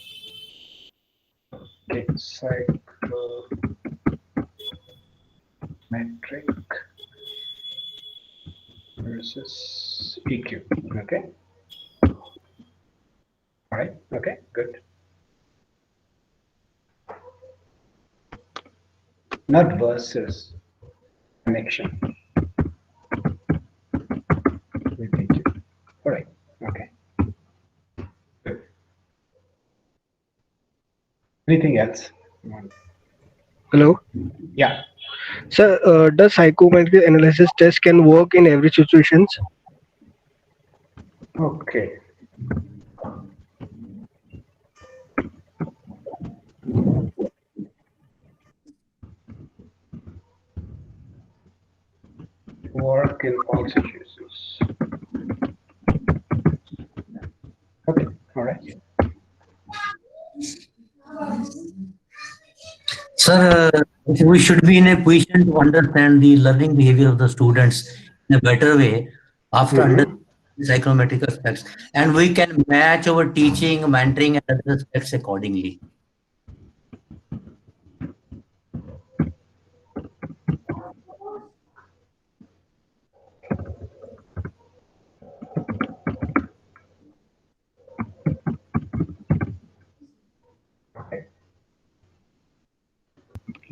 Speaker 4: Okay, psychometric versus EQ. Okay. All right. Okay, good. Not versus, connection. With EQ. All right. Okay. Good. Anything else?
Speaker 15: Hello.
Speaker 4: Yeah.
Speaker 15: Sir, does psychometric analysis test can work in every situations?
Speaker 4: Okay. Work in all situations. Okay. All right.
Speaker 16: Sir, we should be in a position to understand the learning behavior of the students in a better way after understanding psychometric aspects, and we can match our teaching, mentoring, and other aspects accordingly.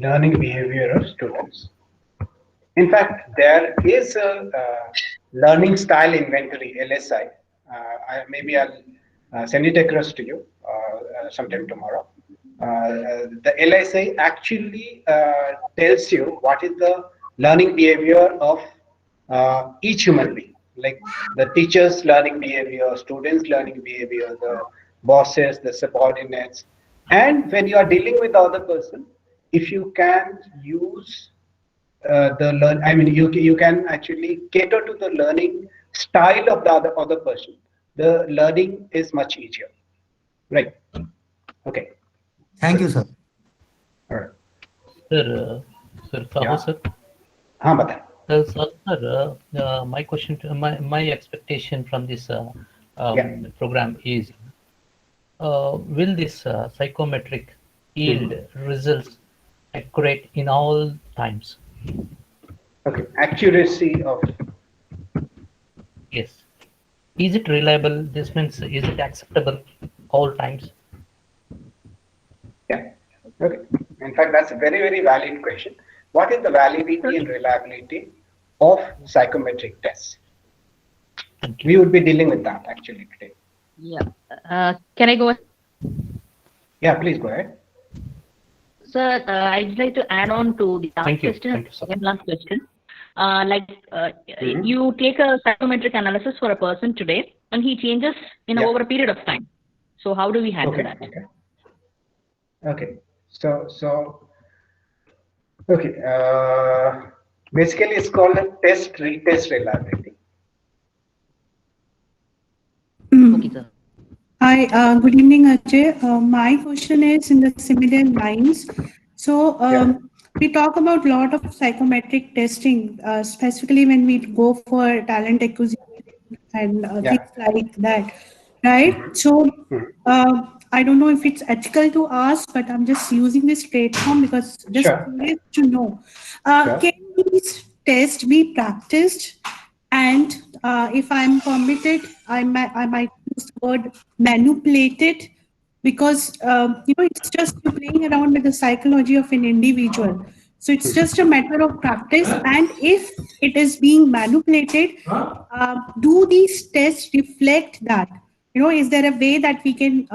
Speaker 4: Learning behavior of students. In fact, there is a learning style inventory, LSI. Maybe I'll send it across to you sometime tomorrow. The LSI actually tells you what is the learning behavior of each human being, like the teacher's learning behavior, students' learning behavior, the bosses, the subordinates. And when you are dealing with the other person, if you can use you can actually cater to the learning style of the other person. The learning is much easier, right? Okay.
Speaker 16: Thank you, sir.
Speaker 4: All right.
Speaker 17: Sir, Sahu, sir.
Speaker 4: हाँ बता.
Speaker 17: Sir, my question, my expectation from this program is, will this psychometric yield results accurate in all times?
Speaker 4: Okay, accuracy of.
Speaker 17: Yes. Is it reliable? This means, is it acceptable all times?
Speaker 4: Yeah. Okay. In fact, that's a very, very valid question. What is the validity and reliability of psychometric tests? We would be dealing with that actually today.
Speaker 6: Yeah. Can I go?
Speaker 4: Yeah, please go ahead.
Speaker 6: Sir, I'd like to add on to the last question. Last question. You take a psychometric analysis for a person today, and he changes over a period of time. So how do we handle that?
Speaker 4: Okay. Basically, it's called a test-retest reliability.
Speaker 6: Okay, sir.
Speaker 18: Hi, good evening, Ajay. My question is in the similar lines. So we talk about a lot of psychometric testing, specifically when we go for talent acquisition and things like that, right? So I don't know if it's ethical to ask, but I'm just using this platform because just curious to know. Can these tests be practiced? And if I'm permitted, I might use the word manipulated, because it's just you playing around with the psychology of an individual. So it's just a matter of practice. And if it is being manipulated, do these tests reflect that? Is there a way that we can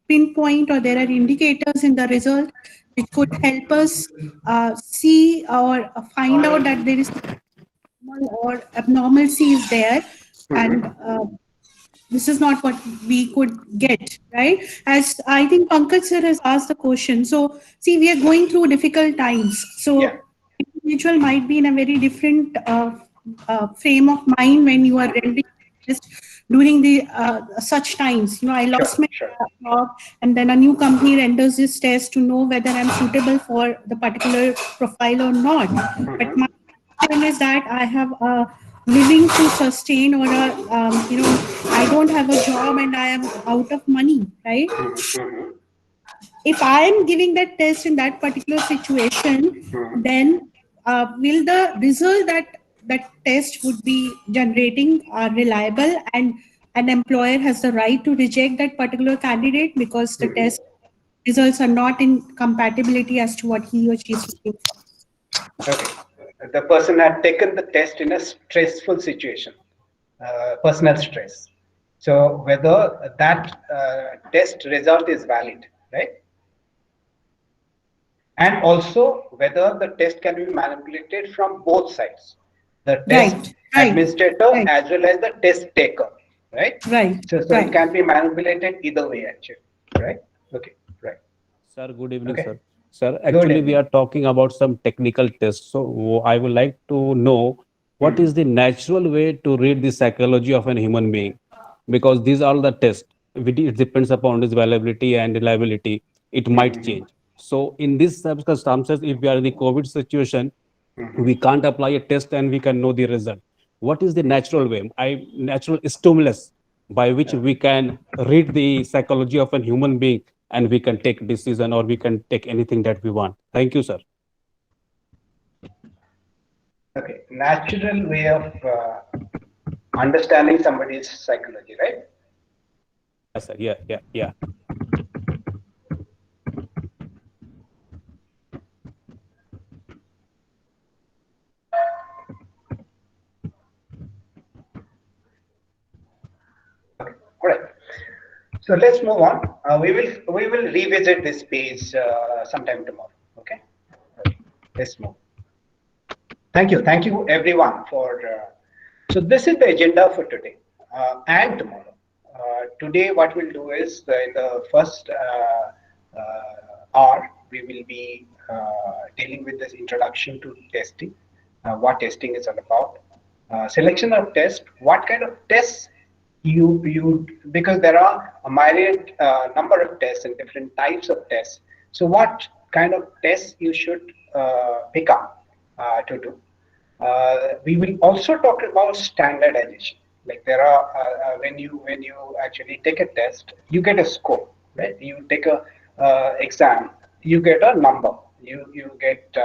Speaker 18: pinpoint, or there are indicators in the result which could help us see or find out that there is or abnormalcy is there, and this is not what we could get, right? As I think Pankaj sir has asked the question. So see, we are going through difficult times. So individual might be in a very different frame of mind when you are rendering just during the such times. I lost my job, and then a new company renders this test to know whether I'm suitable for the particular profile or not. But my concern is that I have a living to sustain, or I don't have a job and I am out of money, right? If I am giving that test in that particular situation, then will the result that test would be generating are reliable, and an employer has the right to reject that particular candidate because the test results are not in compatibility as to what he or she is looking for?
Speaker 4: Okay. The person had taken the test in a stressful situation, personal stress. So whether that test result is valid, right? And also whether the test can be manipulated from both sides, the test administrator as well as the test taker, right? So it can be manipulated either way, actually, right? Okay, right.
Speaker 19: Sir, good evening, sir. Sir, actually, we are talking about some technical tests. So I would like to know what is the natural way to read the psychology of a human being, because these are the tests. It depends upon its validity and reliability. It might change. So in these circumstances, if we are in the COVID situation, we can't apply a test and we can know the result. what is the natural way, natural stimulus by which we can read the psychology of a human being and we can take decision or we can take anything that we want. Thank you, sir.
Speaker 4: Okay, natural way of understanding somebody's psychology, right?
Speaker 19: Yes, sir. Yeah.
Speaker 4: Okay, all right. So let's move on. We will revisit this page sometime tomorrow. Okay, let's move. Thank you everyone for. So this is the agenda for today and tomorrow. Today, what we'll do is in the first hour we will be dealing with this introduction to testing, what testing is all about, selection of tests, what kind of tests you because there are a myriad number of tests and different types of tests. So what kind of tests you should pick up to do. We will also talk about standardization. Like there are when you actually take a test, you get a score, right? You take a exam, you get a number. You get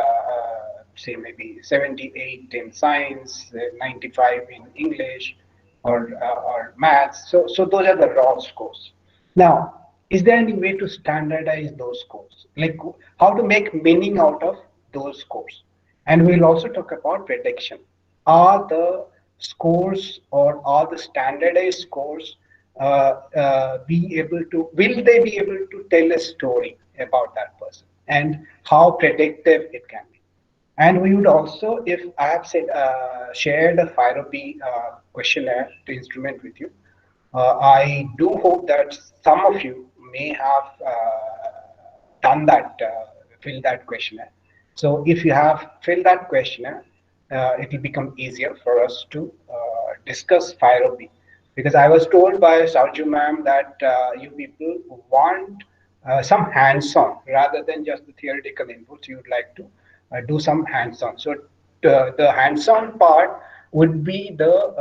Speaker 4: say maybe 78 in science, 95 in English, or maths. So those are the raw scores. Now, is there any way to standardize those scores? Like how to make meaning out of those scores? And we'll also talk about prediction. Are the scores or are the standardized scores will they be able to tell a story about that person and how predictive it can be? And we would also, if I have said, shared a FIROP questionnaire to instrument with you, I do hope that some of you may have done that, filled that questionnaire. So if you have filled that questionnaire, it will become easier for us to discuss FIROP. Because I was told by Sarju ma'am that you people want some hands-on rather than just the theoretical inputs. You would like to do some hands-on. So the hands-on part would be the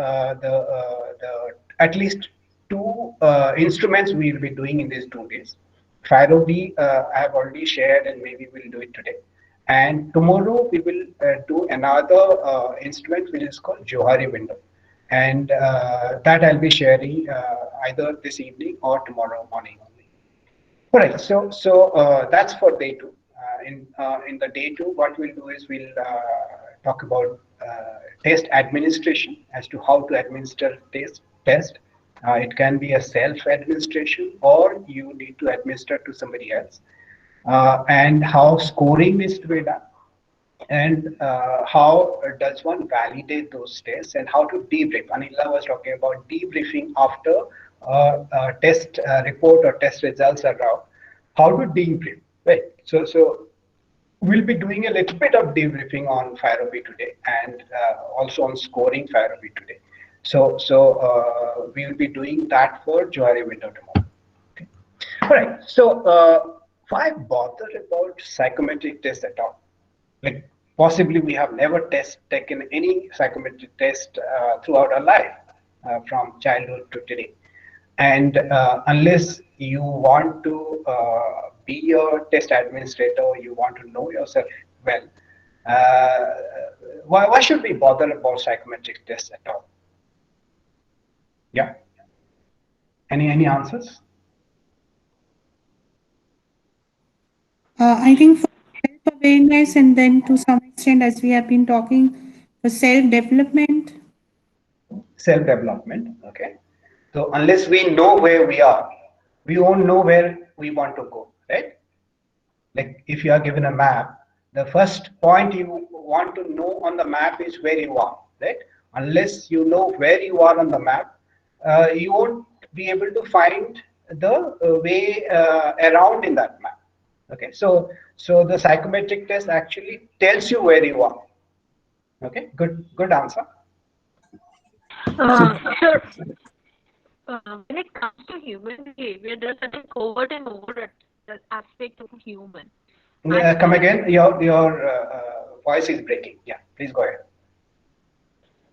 Speaker 4: at least two instruments we will be doing in these 2 days. FIROP I have already shared, and maybe we'll do it today. And tomorrow we will do another instrument which is called Johari window, and that I'll be sharing either this evening or tomorrow morning only. All right, so that's for day 2. In the day 2, what we'll do is we'll talk about test administration as to how to administer test. It can be a self-administration or you need to administer to somebody else. And how scoring needs to be done, and how does one validate those tests, and how to debrief. Anila was talking about debriefing after a test report or test results are out. How to debrief, right? So we'll be doing a little bit of debriefing on FIROP today, and also on scoring FIROP today. So we will be doing that for Johari window tomorrow. Okay. All right. So why bother about psychometric tests at all? Like possibly we have never taken any psychometric test throughout our life, from childhood to today. And unless you want to be a test administrator, you want to know yourself well, why should we bother about psychometric tests at all? Yeah. Any answers?
Speaker 18: I think for self-awareness, and then to some extent, as we have been talking, for self-development.
Speaker 4: Self-development, okay. So unless we know where we are, we won't know where we want to go, right? Like if you are given a map, the first point you want to know on the map is where you are, right? Unless you know where you are on the map, you won't be able to find the way around in that map. Okay, so the psychometric test actually tells you where you are. Okay, good answer.
Speaker 11: Sir, when it comes to human behavior, there's such a covert and overt aspect of human.
Speaker 4: Come again. Your voice is breaking. Yeah, please go ahead.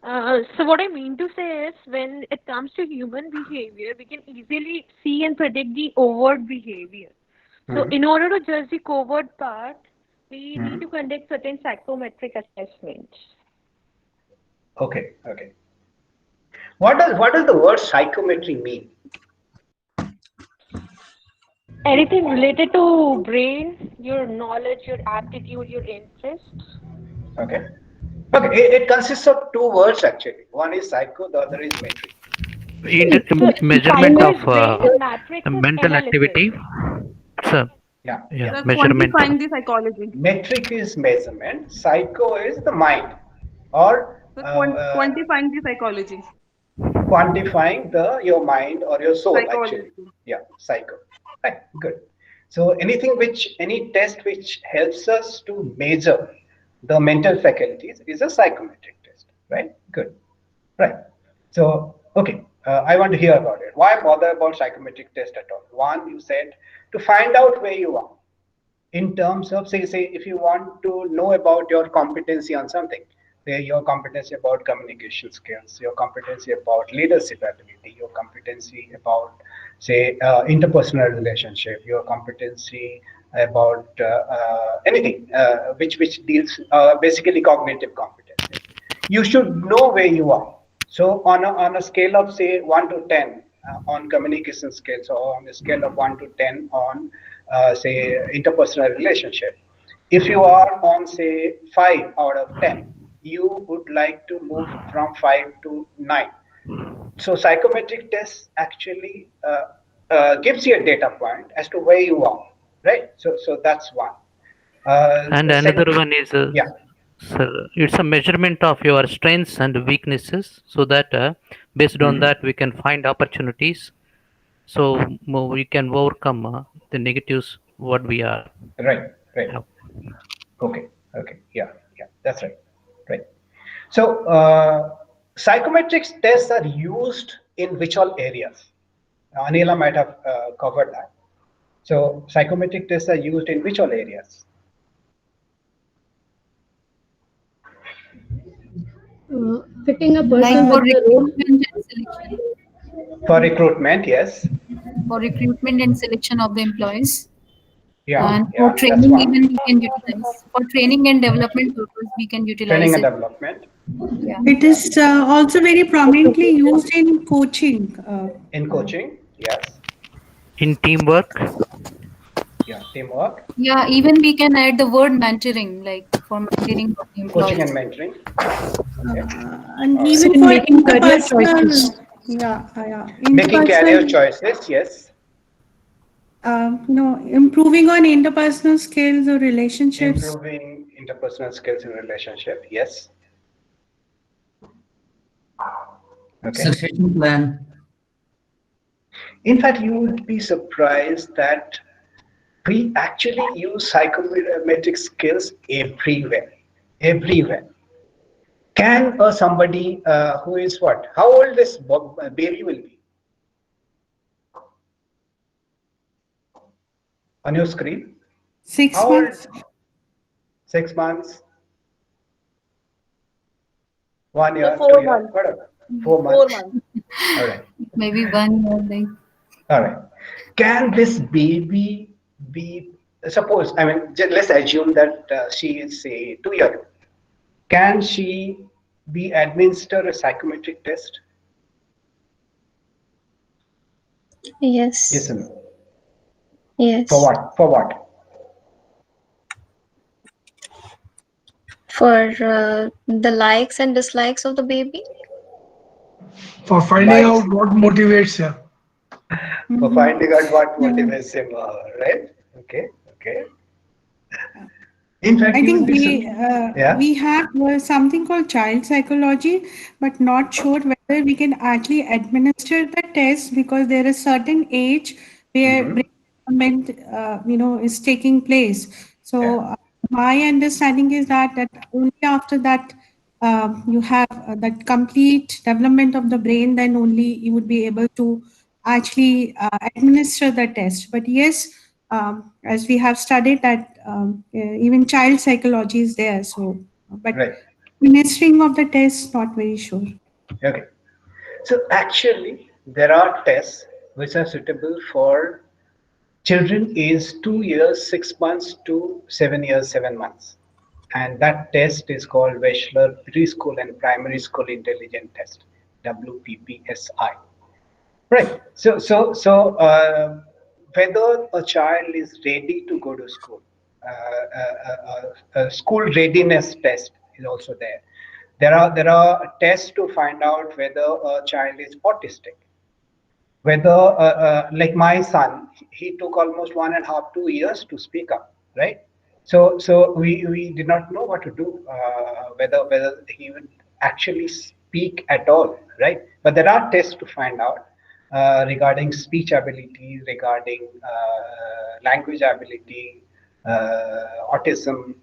Speaker 11: So what I mean to say is, when it comes to human behavior, we can easily see and predict the overt behavior. So in order to judge the covert part, we need to conduct certain psychometric assessments.
Speaker 4: Okay, okay. What does the word psychometry mean?
Speaker 11: Anything related to brain, your knowledge, your aptitude, your interests.
Speaker 4: Okay. Okay, it consists of two words actually. One is psycho, the other is metry.
Speaker 17: Measurement
Speaker 11: Psycho
Speaker 17: of
Speaker 11: is brain and matrix is
Speaker 17: mental
Speaker 11: analysis.
Speaker 17: activity. Sir.
Speaker 4: Yeah.
Speaker 17: Yeah.
Speaker 10: So
Speaker 17: Measurement.
Speaker 10: quantifying the psychology.
Speaker 4: Metric is measurement. Psycho is the mind, or
Speaker 10: So quantifying the psychology.
Speaker 4: quantifying your mind or your soul
Speaker 10: Psychology.
Speaker 4: actually. Yeah, psycho. Right. Good. So any test which helps us to measure the mental faculties is a psychometric test. Right. Good. Right. So, okay, I want to hear about it. Why bother about psychometric test at all? One, you said to find out where you are in terms of, say, if you want to know about your competency on something, say your competency about communication skills, your competency about leadership ability, your competency about, say, interpersonal relationship, your competency about anything which deals basically cognitive competence. You should know where you are. So on a scale of say 1 to 10 on communication skills, or on a scale of 1 to 10 on say interpersonal relationship, if you are on say 5 out of 10, you would like to move from 5 to 9. So psychometric tests actually gives you a data point as to where you are, right? So that's one.
Speaker 17: And another one is,
Speaker 4: yeah.
Speaker 17: sir, it's a measurement of your strengths and weaknesses, so that based on that we can find opportunities, so we can overcome the negatives what we are.
Speaker 4: Right. Okay. Yeah, that's right. Right. So psychometric tests are used in which all areas? Anila might have covered that. So psychometric tests are used in which all areas?
Speaker 7: Fitting a person
Speaker 3: Like for
Speaker 7: with the role.
Speaker 3: recruitment and selection.
Speaker 4: For recruitment, yes.
Speaker 3: For recruitment and selection of the employees.
Speaker 4: Yeah.
Speaker 3: And
Speaker 4: Yeah,
Speaker 3: for
Speaker 4: that's
Speaker 3: training,
Speaker 4: one.
Speaker 3: even we can utilize. For training and development purpose, we can utilize
Speaker 4: Training and
Speaker 3: it.
Speaker 4: development.
Speaker 3: Yeah.
Speaker 18: It is also very prominently used in coaching.
Speaker 4: In coaching, yes.
Speaker 17: In teamwork.
Speaker 4: Yeah, teamwork.
Speaker 3: Yeah, even we can add the word mentoring, like for mentoring of the employees.
Speaker 4: Coaching and mentoring.
Speaker 18: And
Speaker 4: All
Speaker 18: even
Speaker 4: right.
Speaker 18: for
Speaker 7: Making career
Speaker 18: interpersonal,
Speaker 7: choices.
Speaker 4: Making career
Speaker 18: interpersonal,
Speaker 4: choices, yes.
Speaker 18: improving on interpersonal skills or relationships.
Speaker 4: Improving interpersonal skills in relationship, yes. Okay.
Speaker 16: Succession plan.
Speaker 4: In fact, you would be surprised that we actually use psychometric skills everywhere. Everywhere. Can somebody who is what? How old this baby will be? On your screen?
Speaker 18: 6
Speaker 4: How
Speaker 18: months.
Speaker 4: old? 6 months? 1 year, 2 years, whatever. 4 months.
Speaker 11: 4 months.
Speaker 4: All right.
Speaker 3: Maybe 1 more day.
Speaker 4: All right. Can this baby be, suppose, I mean, let's assume that she is, say, 2-year-old. Can she be administered a psychometric test?
Speaker 20: Yes.
Speaker 4: Yes or no?
Speaker 20: Yes.
Speaker 4: For what? For what?
Speaker 20: For the likes and dislikes of the baby.
Speaker 5: For finding out what motivates her.
Speaker 4: For finding out what motivates him, right? Okay. In fact,
Speaker 18: I think
Speaker 4: yeah.
Speaker 18: we have something called child psychology, but not sure whether we can actually administer the test, because there is certain age where brain development, is taking place. So my understanding is that only after that you have that complete development of the brain, then only you would be able to actually administer the test. But yes, as we have studied that even child psychology is there. So, but
Speaker 4: right.
Speaker 18: Ministering of the test, not very sure.
Speaker 4: Okay. So actually, there are tests which are suitable for children aged 2 years, 6 months to 7 years, 7 months. And that test is called Wechsler Preschool and Primary School Intelligence Test, WPPSI. Right. Whether a child is ready to go to school, a school readiness test is also there. There are tests to find out whether a child is autistic. Whether, like my son, he took almost 1.5, 2 years to speak up, right? So we did not know what to do, whether he would actually speak at all, right? But there are tests to find out regarding speech ability, regarding language ability, autism,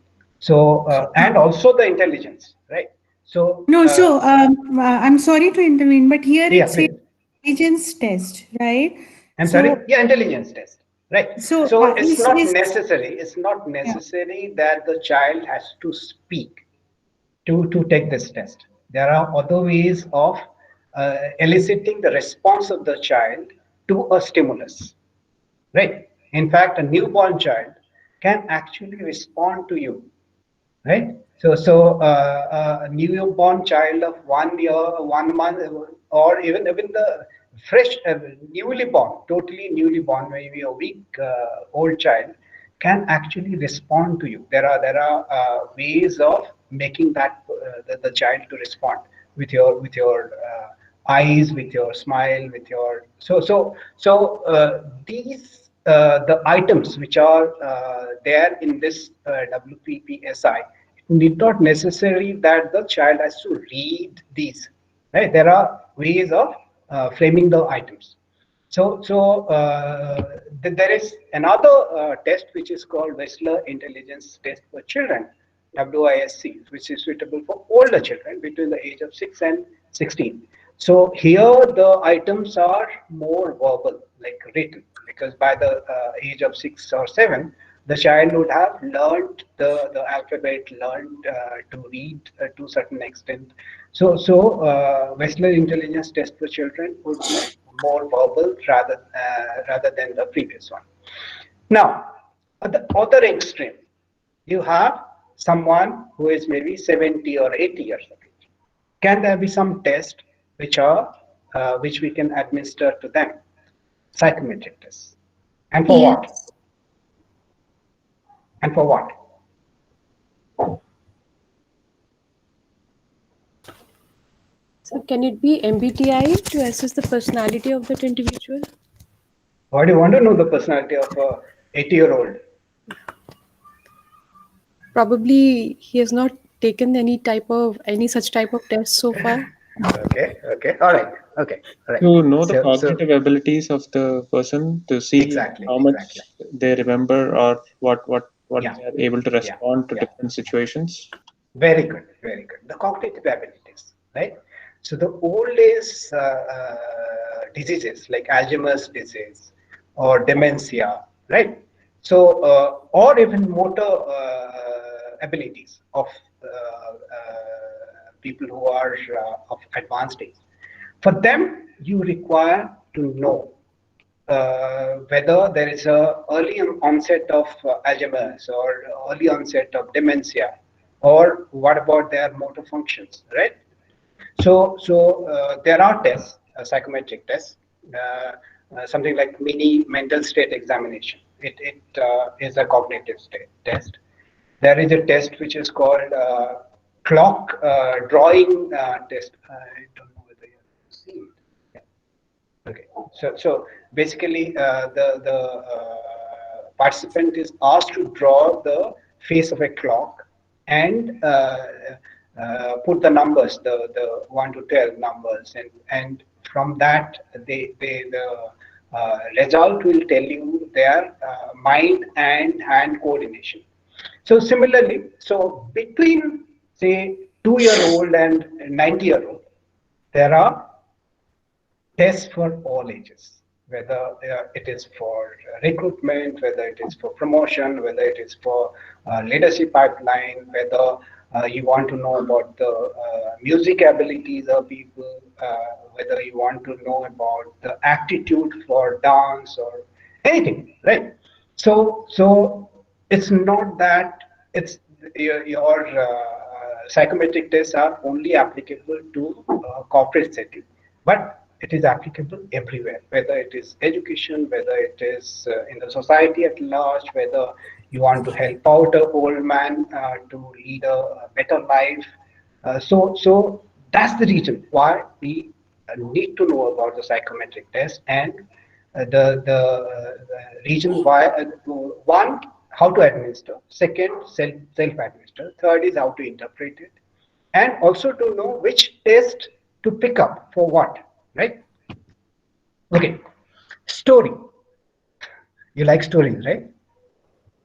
Speaker 4: and also the intelligence, right? So
Speaker 18: No, so I'm sorry to intervene, but here
Speaker 4: yeah,
Speaker 18: it says
Speaker 4: please.
Speaker 18: intelligence test, right?
Speaker 4: I'm
Speaker 18: So,
Speaker 4: sorry. Yeah, intelligence test. Right.
Speaker 18: So,
Speaker 4: So it's
Speaker 18: is
Speaker 4: not
Speaker 18: is
Speaker 4: necessary. It's not necessary that the child has to speak to take this test. There are other ways of eliciting the response of the child to a stimulus. Right. In fact, a newborn child can actually respond to you, right? A newborn child of 1 year, 1 month, or even the fresh, newly born, totally newly born, maybe a week old child, can actually respond to you. There are ways of making that the child to respond with your eyes, with your smile, with your these the items which are there in this WPPSI need not necessarily that the child has to read these. Right? There are ways of framing the items. There is another test which is called Wechsler Intelligence Test for Children, WISC, which is suitable for older children between the age of 6 and 16. So here the items are more verbal, like written, because by the age of 6 or 7, the child would have learned the alphabet, learned to read to a certain extent. Wechsler Intelligence Test for Children would be more verbal rather than the previous one. Now, at the other extreme, you have someone who is maybe 70 or 80 years of age. Can there be some test which we can administer to them? Psychometric tests. And for what? And for what?
Speaker 21: So can it be MBTI to assess the personality of that individual?
Speaker 4: Why do you want to know the personality of a 80-year-old?
Speaker 21: Probably he has not taken any such type of test so far.
Speaker 4: Okay, all right.
Speaker 22: To know the cognitive abilities of the person, to see how much they remember or what they are able to respond to different situations.
Speaker 4: Very good. The cognitive abilities, right? So the old age diseases like Alzheimer's disease or dementia, right? So or even motor abilities of people who are of advanced age. For them, you require to know whether there is a early onset of Alzheimer's or early onset of dementia, or what about their motor functions, right? So there are tests, psychometric tests, something like mini mental state examination. It is a cognitive state test. There is a test which is called clock drawing test. I don't know whether you have seen it. Yeah. Okay. So basically, the participant is asked to draw the face of a clock and put the numbers, the 1 to 12 numbers, and from that the result will tell you their mind and hand coordination. So similarly, so between say 2-year-old and 90-year-old, there are tests for all ages, whether it is for recruitment, whether it is for promotion, whether it is for leadership pipeline, whether You want to know about the music abilities of people, whether you want to know about the aptitude for dance or anything, right? So it's not that it's your psychometric tests are only applicable to corporate setting, but it is applicable everywhere, whether it is education, whether it is in the society at large, whether you want to help out an old man to lead a better life. So that's the reason why we need to know about the psychometric test, and the reason why one, how to administer, second, self administer, third is how to interpret it, and also to know which test to pick up for what, right? Okay, story. You like stories, right?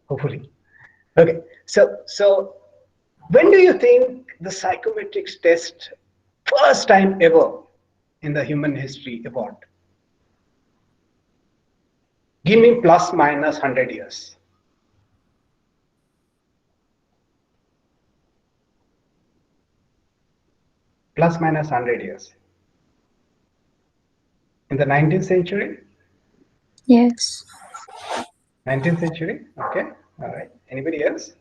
Speaker 4: Hopefully. Okay, so when do you think the psychometric test first time ever in the human history evolved? Give me plus minus 100 years. Plus minus 100 years. In the 19th century?
Speaker 20: Yes.
Speaker 4: 19th century? Okay. All right. Anybody else?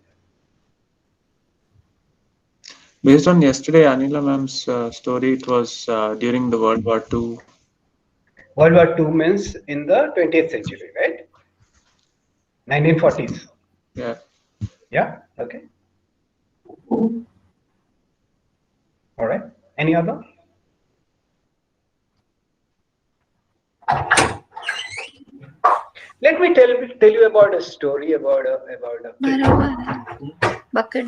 Speaker 22: Based on yesterday Anila ma'am's story, it was during the World War II.
Speaker 4: World War II means in the 20th century, right? 1940s.
Speaker 22: Yeah.
Speaker 4: Yeah. Okay. All right. Any other? Let me tell you about a story about a
Speaker 20: Bucket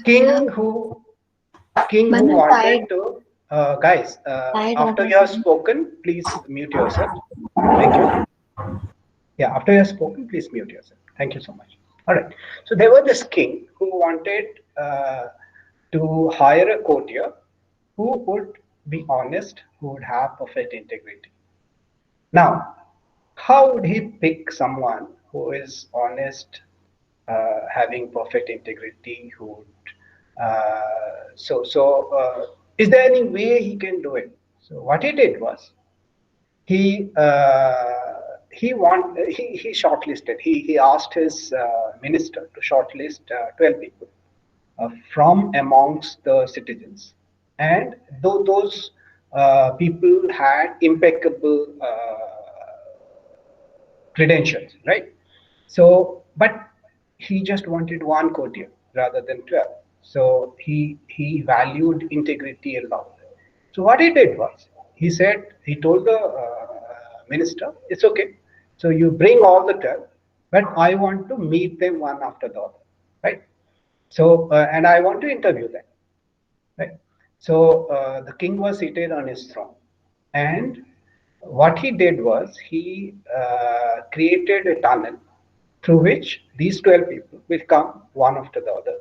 Speaker 4: king who wanted to guys, after you have spoken, please mute yourself. Thank you. Yeah, after you have spoken, please mute yourself. Thank you so much. All right. So there was this king who wanted to hire a courtier who would be honest, who would have perfect integrity. Now, how would he pick someone who is honest, having perfect integrity, who would is there any way he can do it? So what he did was he shortlisted. He asked his minister to shortlist 12 people from amongst the citizens, and though those people had impeccable credentials, right? So, but he just wanted one courtier rather than 12. So he valued integrity a lot. So what he did was he told the minister, it's okay. So you bring all the 12, but I want to meet them one after the other, right? So and I want to interview them, right? So the king was seated on his throne, and what he did was he created a tunnel through which these 12 people will come one after the other,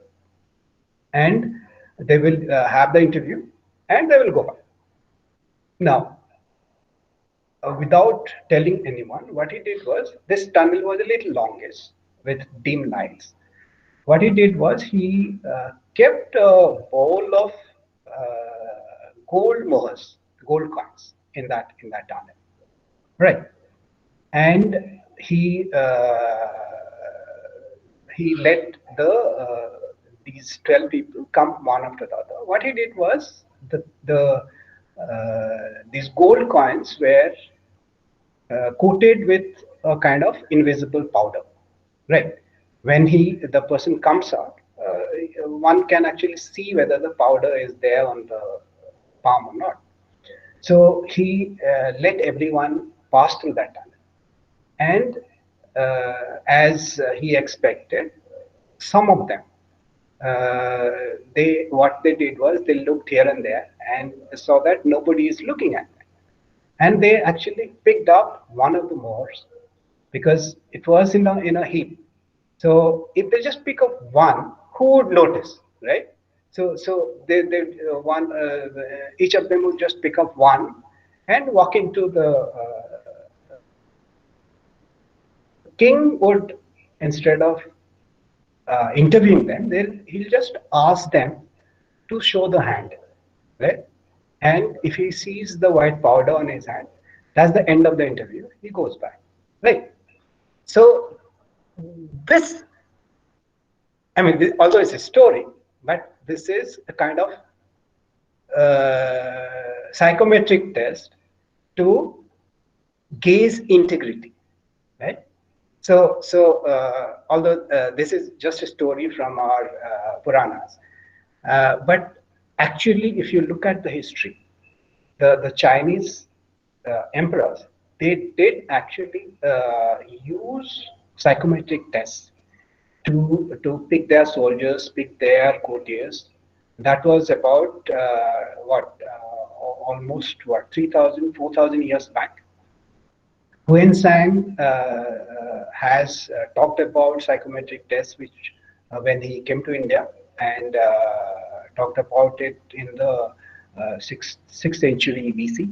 Speaker 4: and they will have the interview and they will go back. Now, without telling anyone, what he did was, this tunnel was a little longish with dim lights. What he did was he kept a bowl of gold mohurs, gold coins in that tunnel, right? And he let these 12 people come one after the other. What he did was these gold coins were coated with a kind of invisible powder, right? When the person comes out, one can actually see whether the powder is there on the palm or not. So he let everyone pass through that tunnel, and as he expected, some of them what they did was they looked here and there and saw that nobody is looking at them, and they actually picked up one of the mohurs because it was in a heap. So if they just pick up one, who would notice, right? So they each of them would just pick up one and walk into the king would, instead of interviewing them, he'll just ask them to show the hand, right? And if he sees the white powder on his hand, that's the end of the interview. He goes back, right? So this, I mean, although it's a story, but this is a kind of psychometric test to gauge integrity, right? So although this is just a story from our Puranas, but actually, if you look at the history, the Chinese emperors, they did actually use psychometric tests to pick their soldiers, pick their courtiers. That was about almost 3,000, 4,000 years back. Huyen Sang has talked about psychometric tests, which when he came to India, and talked about it in the 6th century BC.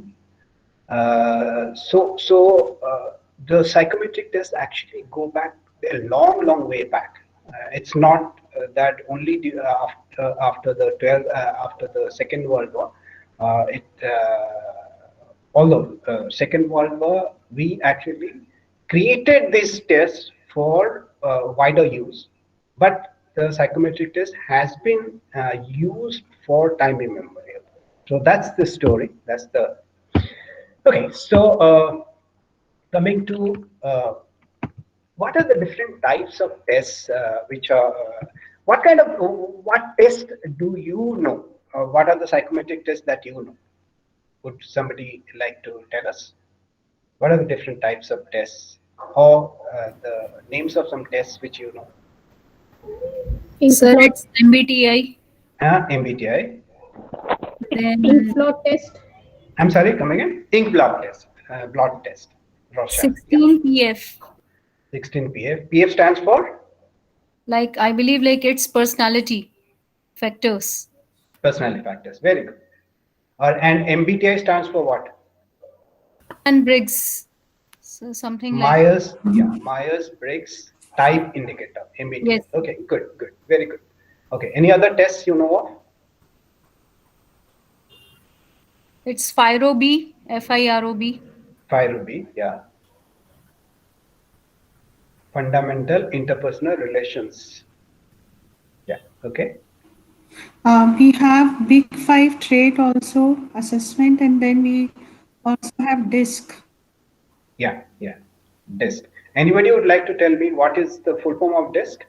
Speaker 4: The psychometric tests actually go back a long way back. It's not that only after the Second World War. Although Second World War, we actually created this test for wider use, but the psychometric test has been used for time immemorial. So that's the story. That's the okay. So coming to what are the different types of tests which are what test do you know? What are the psychometric tests that you know? Would somebody like to tell us? What are the different types of tests, or the names of some tests which you know?
Speaker 3: Sir, it's MBTI.
Speaker 4: MBTI.
Speaker 3: Then
Speaker 7: Ink blot test.
Speaker 4: I'm sorry, come again? Ink blot test. Blot test. Rorschach.
Speaker 3: 16 PF.
Speaker 4: 16 PF. PF stands for?
Speaker 3: Like, I believe like it's personality factors.
Speaker 4: Personality factors. Very good. And MBTI stands for what?
Speaker 3: And Briggs. So something
Speaker 4: Myers, Myers-Briggs type indicator, MBTI.
Speaker 3: Yes.
Speaker 4: Okay, good, very good. Okay, any other tests you know of?
Speaker 3: It's FIROB, FIROB.
Speaker 4: FIROB, yeah. Fundamental interpersonal relations. Yeah, okay.
Speaker 18: We have Big Five trait also assessment, and then we also have DISC.
Speaker 4: Yeah, DISC. Anybody would like to tell me what is the full form of DISC?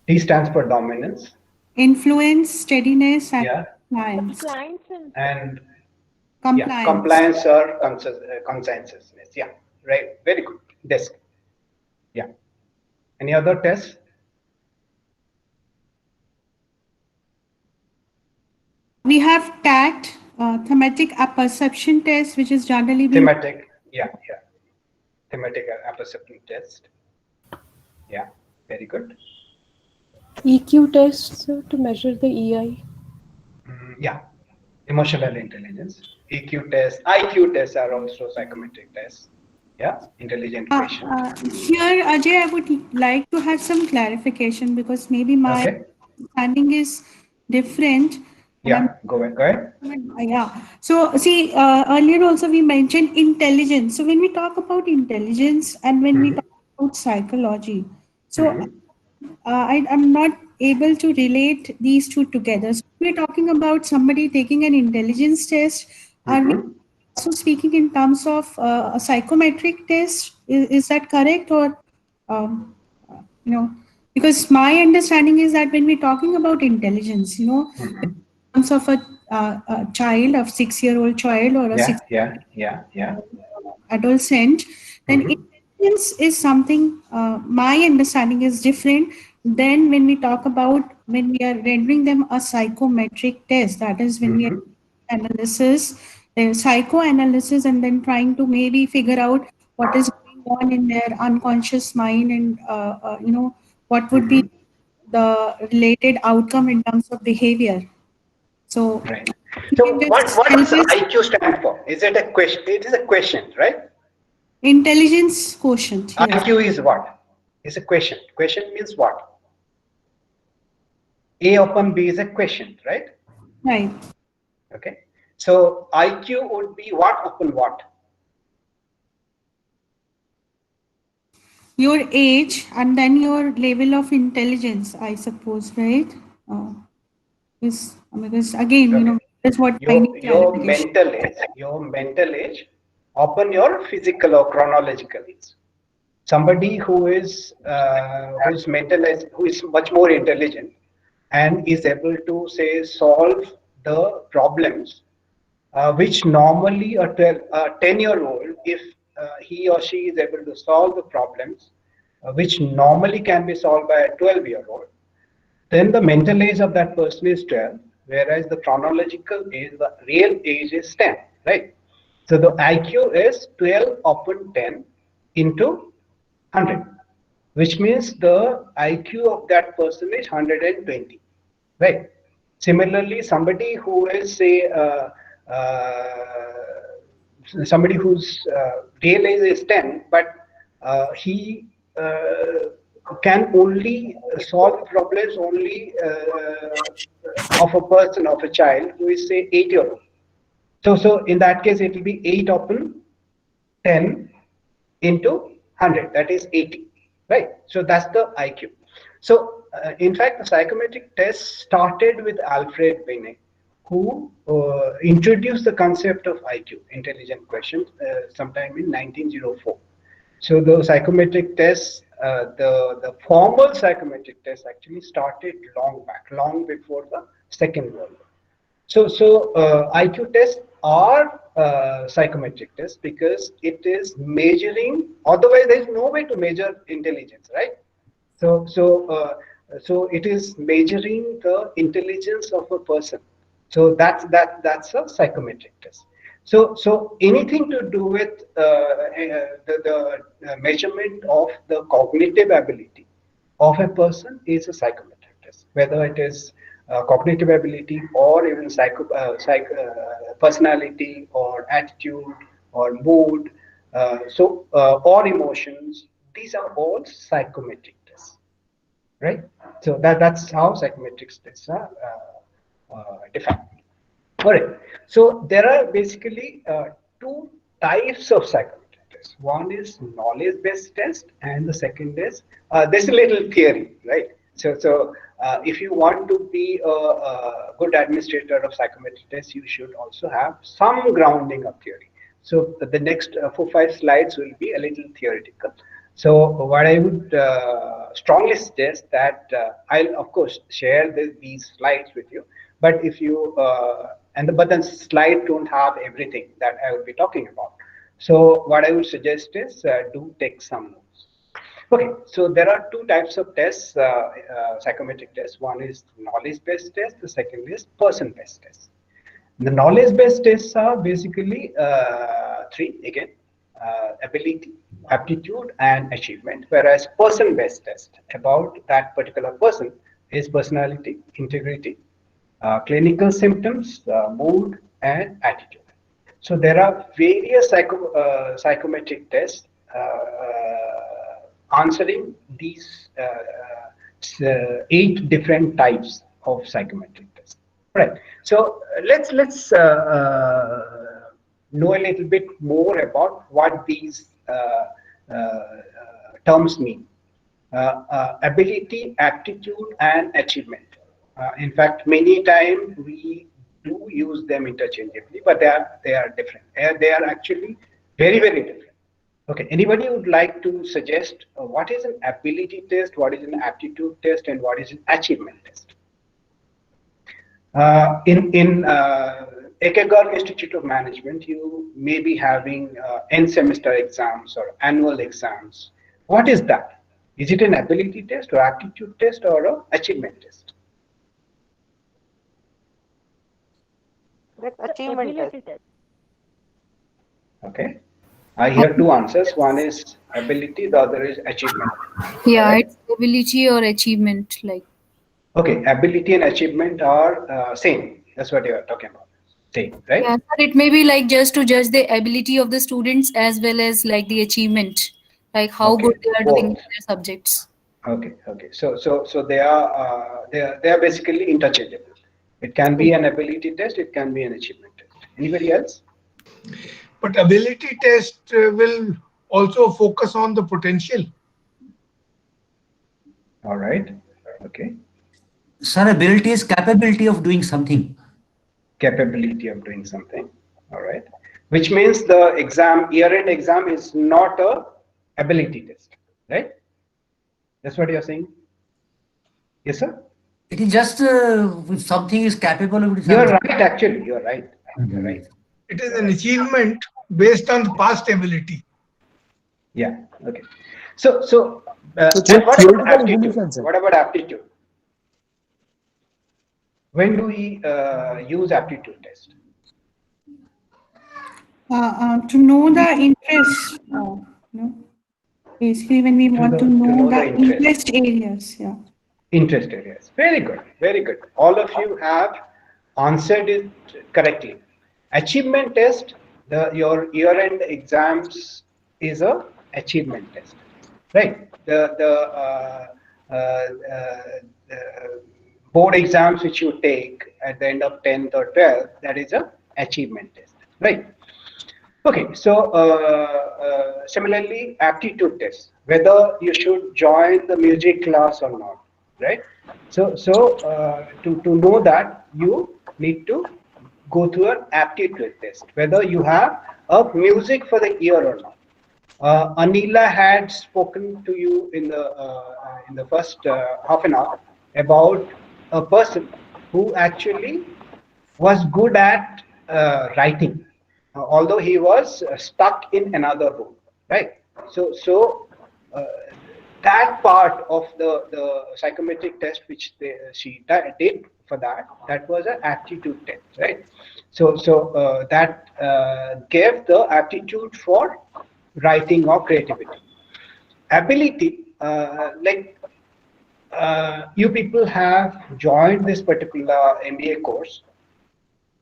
Speaker 4: D stands for dominance.
Speaker 18: Influence, steadiness, and
Speaker 4: Yeah.
Speaker 18: compliance.
Speaker 4: And
Speaker 18: Compliance.
Speaker 4: Yeah, compliance or consensusness. Yeah, right. Very good. DISC. Yeah. Any other tests?
Speaker 18: We have TACT, thematic apperception test, which is generally being
Speaker 4: Thematic. Yeah. Thematic apperception test. Yeah, very good.
Speaker 21: EQ tests to measure the EI.
Speaker 4: Yeah, emotional intelligence. EQ tests, IQ tests are also psychometric tests. Yeah, intelligent patient.
Speaker 18: Here, Ajay, I would like to have some clarification because maybe my understanding is different.
Speaker 4: Yeah, go ahead.
Speaker 18: Yeah. So, see, earlier also we mentioned intelligence. So, when we talk about intelligence and when we talk about psychology, so I'm not able to relate these two together. So, we're talking about somebody taking an intelligence test. Are we also speaking in terms of a psychometric test? Is that correct? Or, because my understanding is that when we're talking about intelligence, in terms of a child, a 6-year-old child or a adolescent, then intelligence is something, my understanding is different than when we talk about when we are rendering them a psychometric test. That is when we are analysis, psychoanalysis, and then trying to maybe figure out what is going on in their unconscious mind and, what would be the related outcome in terms of behavior. So,
Speaker 4: So what does IQ stand for? Is it a question? It is a question, right?
Speaker 18: Intelligence quotient. Yes.
Speaker 4: IQ is what? It's a question. Question means what? A upon B is a quotient, right?
Speaker 18: Right.
Speaker 4: Okay. So IQ would be what upon what?
Speaker 18: Your age and then your level of intelligence, I suppose, right? Yes, because again, that's what I need
Speaker 4: Your
Speaker 18: clarification.
Speaker 4: mental age upon your physical or chronological age. Somebody who is whose mental age, who is much more intelligent and is able to say solve the problems which normally a 10-year-old, if he or she is able to solve the problems which normally can be solved by a 12-year-old, then the mental age of that person is 12, whereas the chronological age, the real age is 10, right? So the IQ is 12 upon 10 into 100, which means the IQ of that person is 120, right? Similarly, somebody who is, say, somebody whose real age is 10, but he can only solve problems only of a person, of a child who is, say, 8-year-old. So in that case, it will be 8 upon 10 into 100, that is 80, right? So that's the IQ. So in fact, the psychometric test started with Alfred Binet, who introduced the concept of IQ, intelligent quotient, sometime in 1904. So the psychometric test, the formal psychometric test actually started long back, long before the Second World War. So IQ tests are psychometric tests because it is measuring. Otherwise, there is no way to measure intelligence, right? So it is measuring the intelligence of a person. So that's a psychometric test. So anything to do with the measurement of the cognitive ability of a person is a psychometric test, whether it is cognitive ability or even personality or attitude or mood, or emotions. These are all psychometric tests, right? So that's how psychometric tests are defined. All right. So there are basically two types of psychometric tests. One is knowledge-based test, and the second is there's a little theory, right? So if you want to be a good administrator of psychometric tests, you should also have some grounding of theory. So the next 4-5 slides will be a little theoretical. So what I would strongly suggest that I'll of course share these slides with you, but if you but then slide don't have everything that I will be talking about. So what I would suggest is do take some notes. Okay, so there are two types of tests, psychometric tests. One is knowledge-based test. The second is person-based test. The knowledge-based tests are basically three again: ability, aptitude, and achievement. Whereas person-based test about that particular person is personality, integrity, clinical symptoms, mood, and attitude. So there are various psychometric tests answering these 8 different types of psychometric tests. Right. So let's know a little bit more about what these terms mean. Ability, aptitude, and achievement. In fact, many times we do use them interchangeably, but they are different. They are actually very, very different. Okay, anybody would like to suggest what is an ability test, what is an aptitude test, and what is an achievement test? In AKGIM Institute of Management, you may be having end semester exams or annual exams. What is that? Is it an ability test or aptitude test or an achievement test?
Speaker 13: That's achievement test.
Speaker 4: Okay. I hear two answers. One is ability, the other is achievement.
Speaker 3: Yeah,
Speaker 4: right?
Speaker 3: it's ability or achievement, like.
Speaker 4: Okay, ability and achievement are same. That's what you are talking about. Same, right?
Speaker 3: Yeah, but it may be like just to judge the ability of the students as well as like the achievement, like how good they are doing in their subjects.
Speaker 4: Okay. So they are basically interchangeable. It can be an ability test. It can be an achievement test. Anybody else?
Speaker 5: But ability test will also focus on the potential.
Speaker 4: All right. Okay.
Speaker 16: Sir, ability is capability of doing something.
Speaker 4: Capability of doing something. All right. Which means the year-end exam is not a ability test, right? That's what you're saying. Yes, sir.
Speaker 16: It is just if something is capable of doing
Speaker 4: You're
Speaker 16: something.
Speaker 4: right. Actually, you're right. You're right.
Speaker 5: It is an achievement based on the past ability.
Speaker 4: Yeah. Okay. So what about aptitude? What about aptitude? When do we use aptitude test?
Speaker 18: To know the interest, basically when we want to know the interest areas. Yeah.
Speaker 4: Interest areas. Very good. Very good. All of you have answered it correctly. Achievement test, your year-end exams is a achievement test, right? The board exams which you take at the end of 10th or 12th, that is a achievement test, right? Okay, so similarly, aptitude test, whether you should join the music class or not, right? So to know that, you need to go through an aptitude test, whether you have a music for the ear or not. Anila had spoken to you in the first half an hour about a person who actually was good at writing, although he was stuck in another room, right? So that part of the psychometric test which she did for that was an aptitude test, right? So that gave the aptitude for writing or creativity. Ability, you people have joined this particular MBA course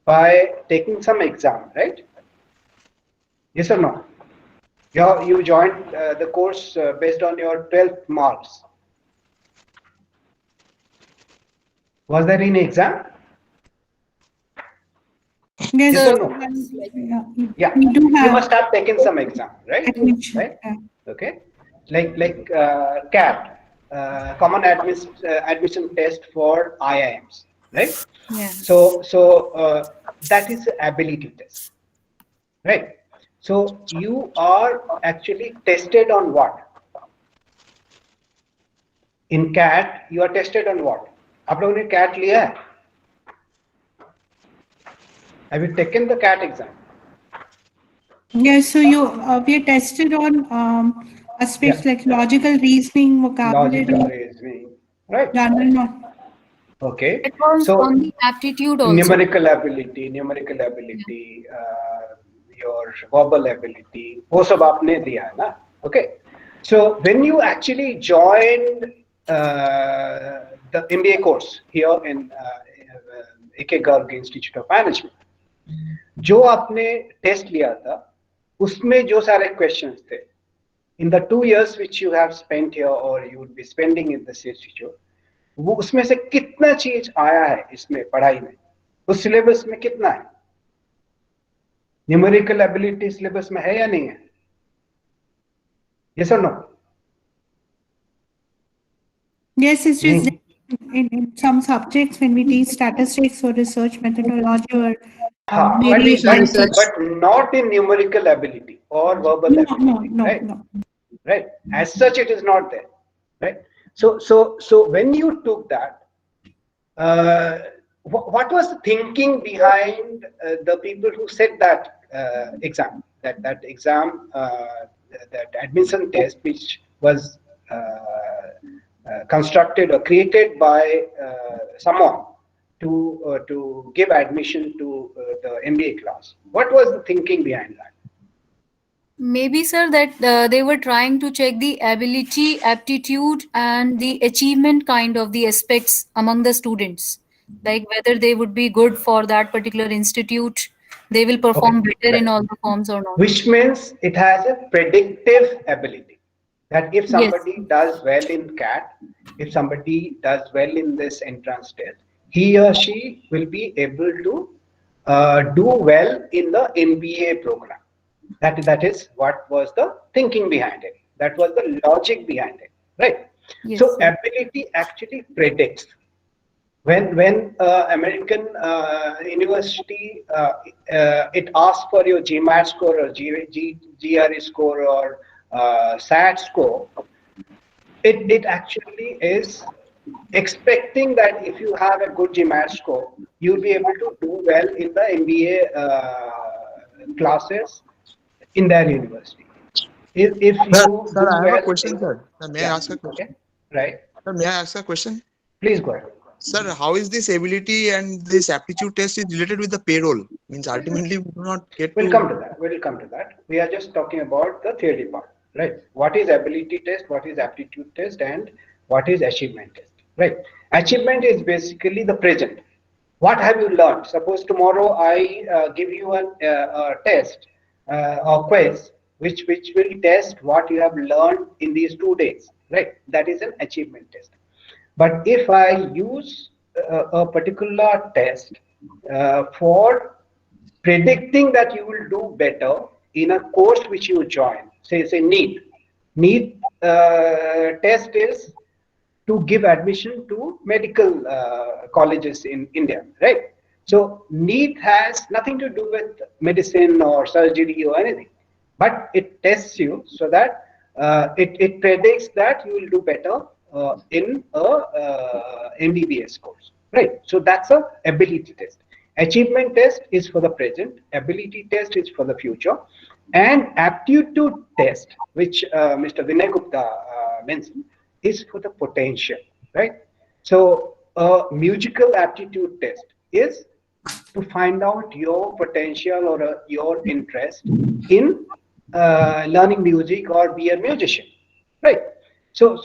Speaker 4: by taking some exam, right? Yes or no? You joined the course based on your 12th marks. Was there any exam?
Speaker 18: Yes
Speaker 4: or no? Yeah,
Speaker 18: you
Speaker 4: must have taken some exam, right? Right? Okay. Like CAT, Common Admission Test for IIMs, right?
Speaker 3: Yeah.
Speaker 4: So that is the ability test, right? So you are actually tested on what? In CAT, you are tested on what? आप लोगों ने CAT लिया है? Have you taken the CAT exam?
Speaker 18: Yes, so we are tested on aspects like logical reasoning, vocabulary,
Speaker 4: Logical reasoning, right?
Speaker 18: general knowledge.
Speaker 4: Okay.
Speaker 3: It was
Speaker 4: So
Speaker 3: on the aptitude also.
Speaker 4: numerical ability, your verbal ability, वो सब आपने दिया है ना? Okay. So when you actually joined the MBA course here in AKGIM Institute of Management, जो आपने test लिया था, उसमें जो सारे questions थे, in the 2 years which you have spent here or you would be spending in the institute, वो उसमें से कितना चीज आया है इसमें पढ़ाई में, उस सिलेबस में कितना है? न्यूमेरिकल एबिलिटी सिलेबस में है या नहीं है? Yes or no?
Speaker 18: Yes, it's just in some subjects when we teach statistics or research methodology or
Speaker 4: but not in numerical ability or verbal ability, right?
Speaker 18: No.
Speaker 4: Right. As such, it is not there, right? So when you took that, what was the thinking behind the people who set that exam, that exam, that admission test, which was constructed or created by someone to give admission to the MBA class? What was the thinking behind that?
Speaker 3: Maybe, sir, that they were trying to check the ability, aptitude, and the achievement kind of the aspects among the students, like whether they would be good for that particular institute, they will perform better in all the forms or not.
Speaker 4: Which means it has a predictive ability. That if
Speaker 3: Yes.
Speaker 4: somebody does well in CAT, if somebody does well in this entrance test, he or she will be able to do well in the MBA program. That is what was the thinking behind it. That was the logic behind it, right?
Speaker 3: Yes,
Speaker 4: So
Speaker 3: sir.
Speaker 4: ability actually predicts. When American university it asks for your GMAT score or GRE score or SAT score, it actually is expecting that if you have a good GMAT score, you'll be able to do well in the MBA classes in their university. If
Speaker 12: Sir,
Speaker 4: you do
Speaker 12: sir, I have a
Speaker 4: well
Speaker 12: question,
Speaker 4: in,
Speaker 12: sir. Sir, may I
Speaker 4: yeah,
Speaker 12: ask a question?
Speaker 4: okay, right.
Speaker 12: Sir, may I ask a question?
Speaker 4: Please go ahead.
Speaker 12: Sir, how is this ability and this aptitude test is related with the payroll? Means ultimately we do not get
Speaker 4: We'll
Speaker 12: to.
Speaker 4: come to that. We'll come to that. We are just talking about the theory part, right? What is ability test? What is aptitude test? And what is achievement test, right? Achievement is basically the present. What have you learned? Suppose tomorrow I give you a test or quiz, which will test what you have learned in these 2 days, right? That is an achievement test. But if I use a particular test for predicting that you will do better in a course which you join, say NEET. NEET test is to give admission to medical colleges in India, right? So NEET has nothing to do with medicine or surgery or anything, but it tests you so that it predicts that you will do better in a MBBS course, right? So that's a ability test. Achievement test is for the present, ability test is for the future, and aptitude test, which Mr. Vinay Gupta mentioned, is for the potential, right? So a musical aptitude test is to find out your potential or your interest in learning music or be a musician, right? So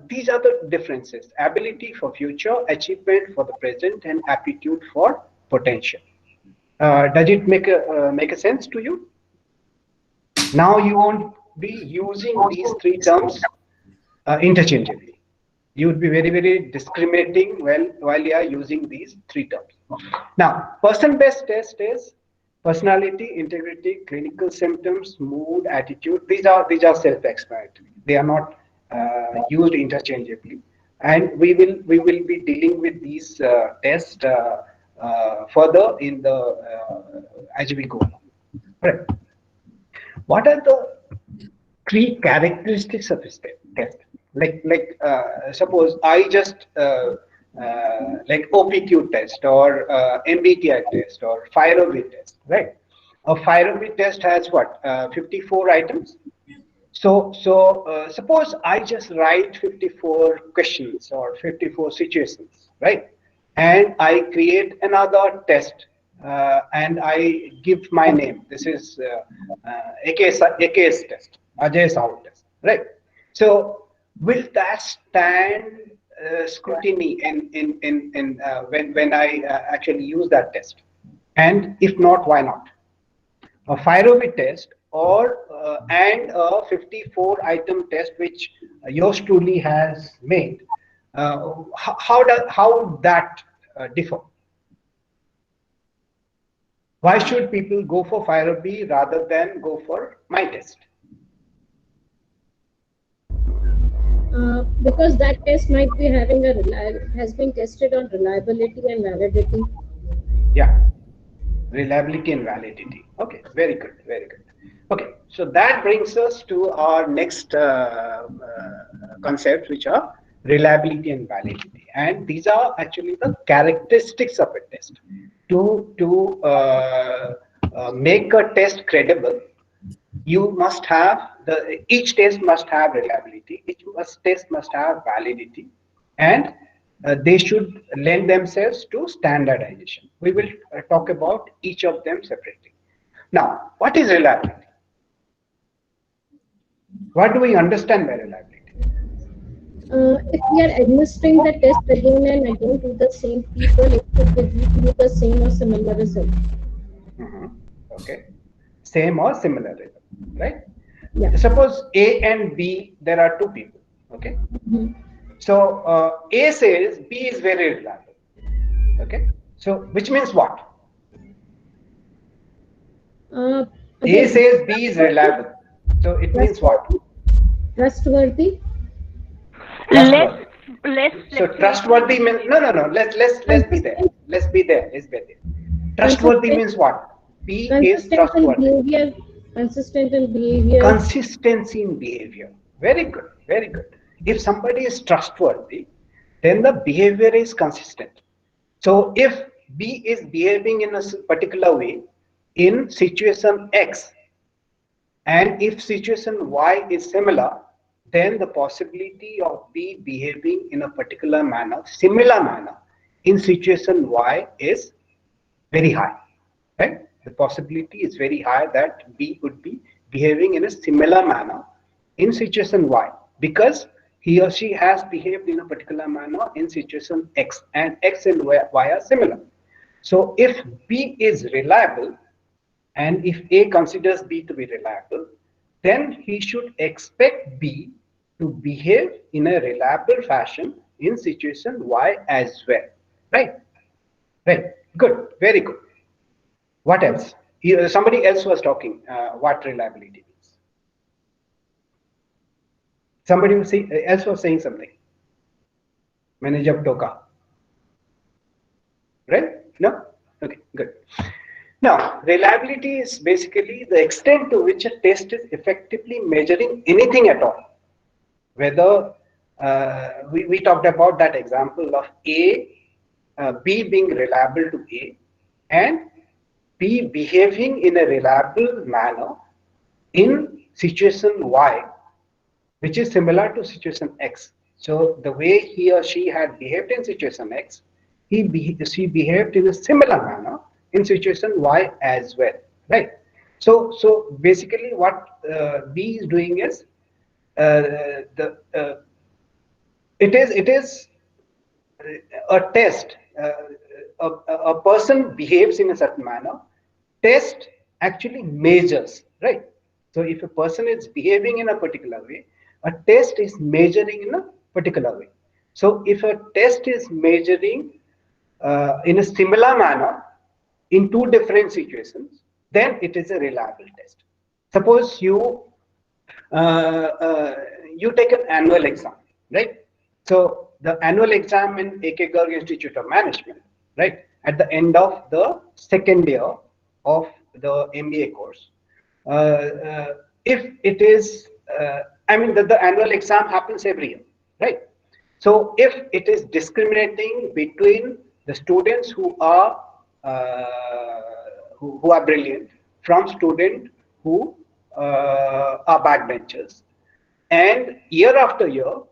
Speaker 4: these are the differences: ability for future, achievement for the present, and aptitude for potential. Does it make a sense to you? Now you won't be using these three terms interchangeably. You would be very discriminating while you are using these three terms. Now, person-based test is personality, integrity, clinical symptoms, mood, attitude. These are self-explanatory. They are not used interchangeably, and we will be dealing with these tests further in the as we go along. Right. What are the three characteristics of this test? Suppose I just like OPQ test or MBTI test or FIROV test, right? A FIROV test has what 54 items. So suppose I just write 54 questions or 54 situations, right? And I create another test and I give my name. This is AKS test, Ajay Sahu test, right? So will that stand scrutiny in when I actually use that test? And if not, why not? A FIROV test or and a 54 item test which yours truly has made. How that differ? Why should people go for FIROV rather than go for my test?
Speaker 7: Because that test might be having has been tested on reliability and validity.
Speaker 4: Yeah, reliability and validity. Okay, very good, very good. Okay, so that brings us to our next concepts, which are reliability and validity, and these are actually the characteristics of a test. To make a test credible, you must have each test must have reliability, each test must have validity, and they should lend themselves to standardization. We will talk about each of them separately. Now, what is reliability? What do we understand by reliability?
Speaker 7: If we are administering the test again and again to the same people, it should give you the same or similar result.
Speaker 4: Okay, same or similar result, right?
Speaker 7: Yeah.
Speaker 4: Suppose A and B, there are two people. Okay. So A says B is very reliable. Okay. So which means what? A
Speaker 7: Again,
Speaker 4: says B is reliable. So it means what?
Speaker 7: Trustworthy.
Speaker 4: Trustworthy.
Speaker 11: Less
Speaker 4: So trustworthy means no. Let's be there. Let's be there. Trustworthy means what? B is
Speaker 7: Consistent in
Speaker 4: trustworthy.
Speaker 7: behavior. Consistent in behavior.
Speaker 4: Consistency in behavior. Very good. Very good. If somebody is trustworthy, then the behavior is consistent. So if B is behaving in a particular way in situation X, and if situation Y is similar, then the possibility of B behaving in a particular manner, similar manner, in situation Y is very high. Right? The possibility is very high that B would be behaving in a similar manner in situation Y, because he or she has behaved in a particular manner in situation X, and X and Y are similar. So if B is reliable, and if A considers B to be reliable, then he should expect B to behave in a reliable fashion in situation Y as well. Right? Right. Good. Very good. What else? Somebody else was talking what reliability means. Somebody else was saying something. Manager Toka. Right? No? Okay, good. Now, reliability is basically the extent to which a test is effectively measuring anything at all. Whether we talked about that example of B being reliable to A, and B behaving in a reliable manner in situation Y, which is similar to situation X. So the way he or she had behaved in situation X, she behaved in a similar manner in situation Y as well, right? So basically, what B is doing is it is a test. A person behaves in a certain manner. Test actually measures, right? So if a person is behaving in a particular way, a test is measuring in a particular way. So if a test is measuring in a similar manner in two different situations, then it is a reliable test. Suppose you take an annual exam, right? So the annual exam in AKGIM Institute of Management, right? At the end of the second year of the MBA course, if it is, I mean, the annual exam happens every year, right? So if it is discriminating between the students who are brilliant from students who are backbenchers, and year after year,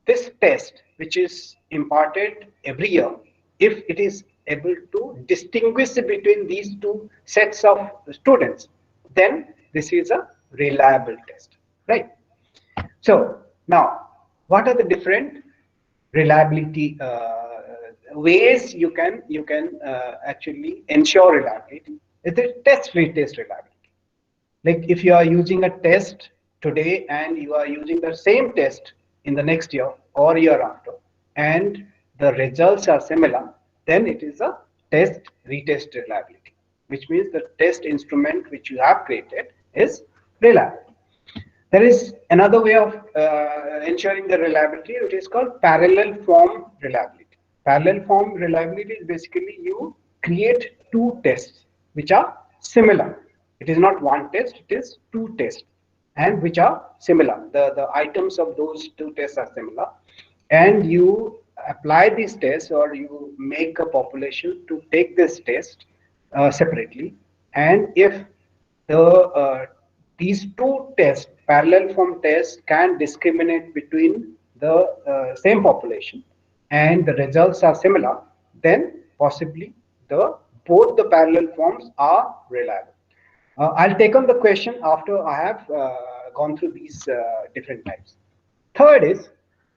Speaker 4: this test, which is imparted every year, if it is able to distinguish between these two sets of students, then this is a reliable test, right? So now, what are the different reliability ways you can actually ensure reliability? It is test-retest reliability. Like if you are using a test today and you are using the same test in the next year or year after, and the results are similar, then it is a test-retest reliability, which means the test instrument which you have created is reliable. There is another way of ensuring the reliability, which is called parallel form reliability. Parallel form reliability is basically you create two tests which are similar. It is not one test, it is two tests, and which are similar. The items of those two tests are similar, and you apply these tests, or you make a population to take this test separately, and if these two tests, parallel form tests, can discriminate between the same population and the results are similar, then possibly both the parallel forms are reliable. I'll take on the question after I have gone through these different types. Third is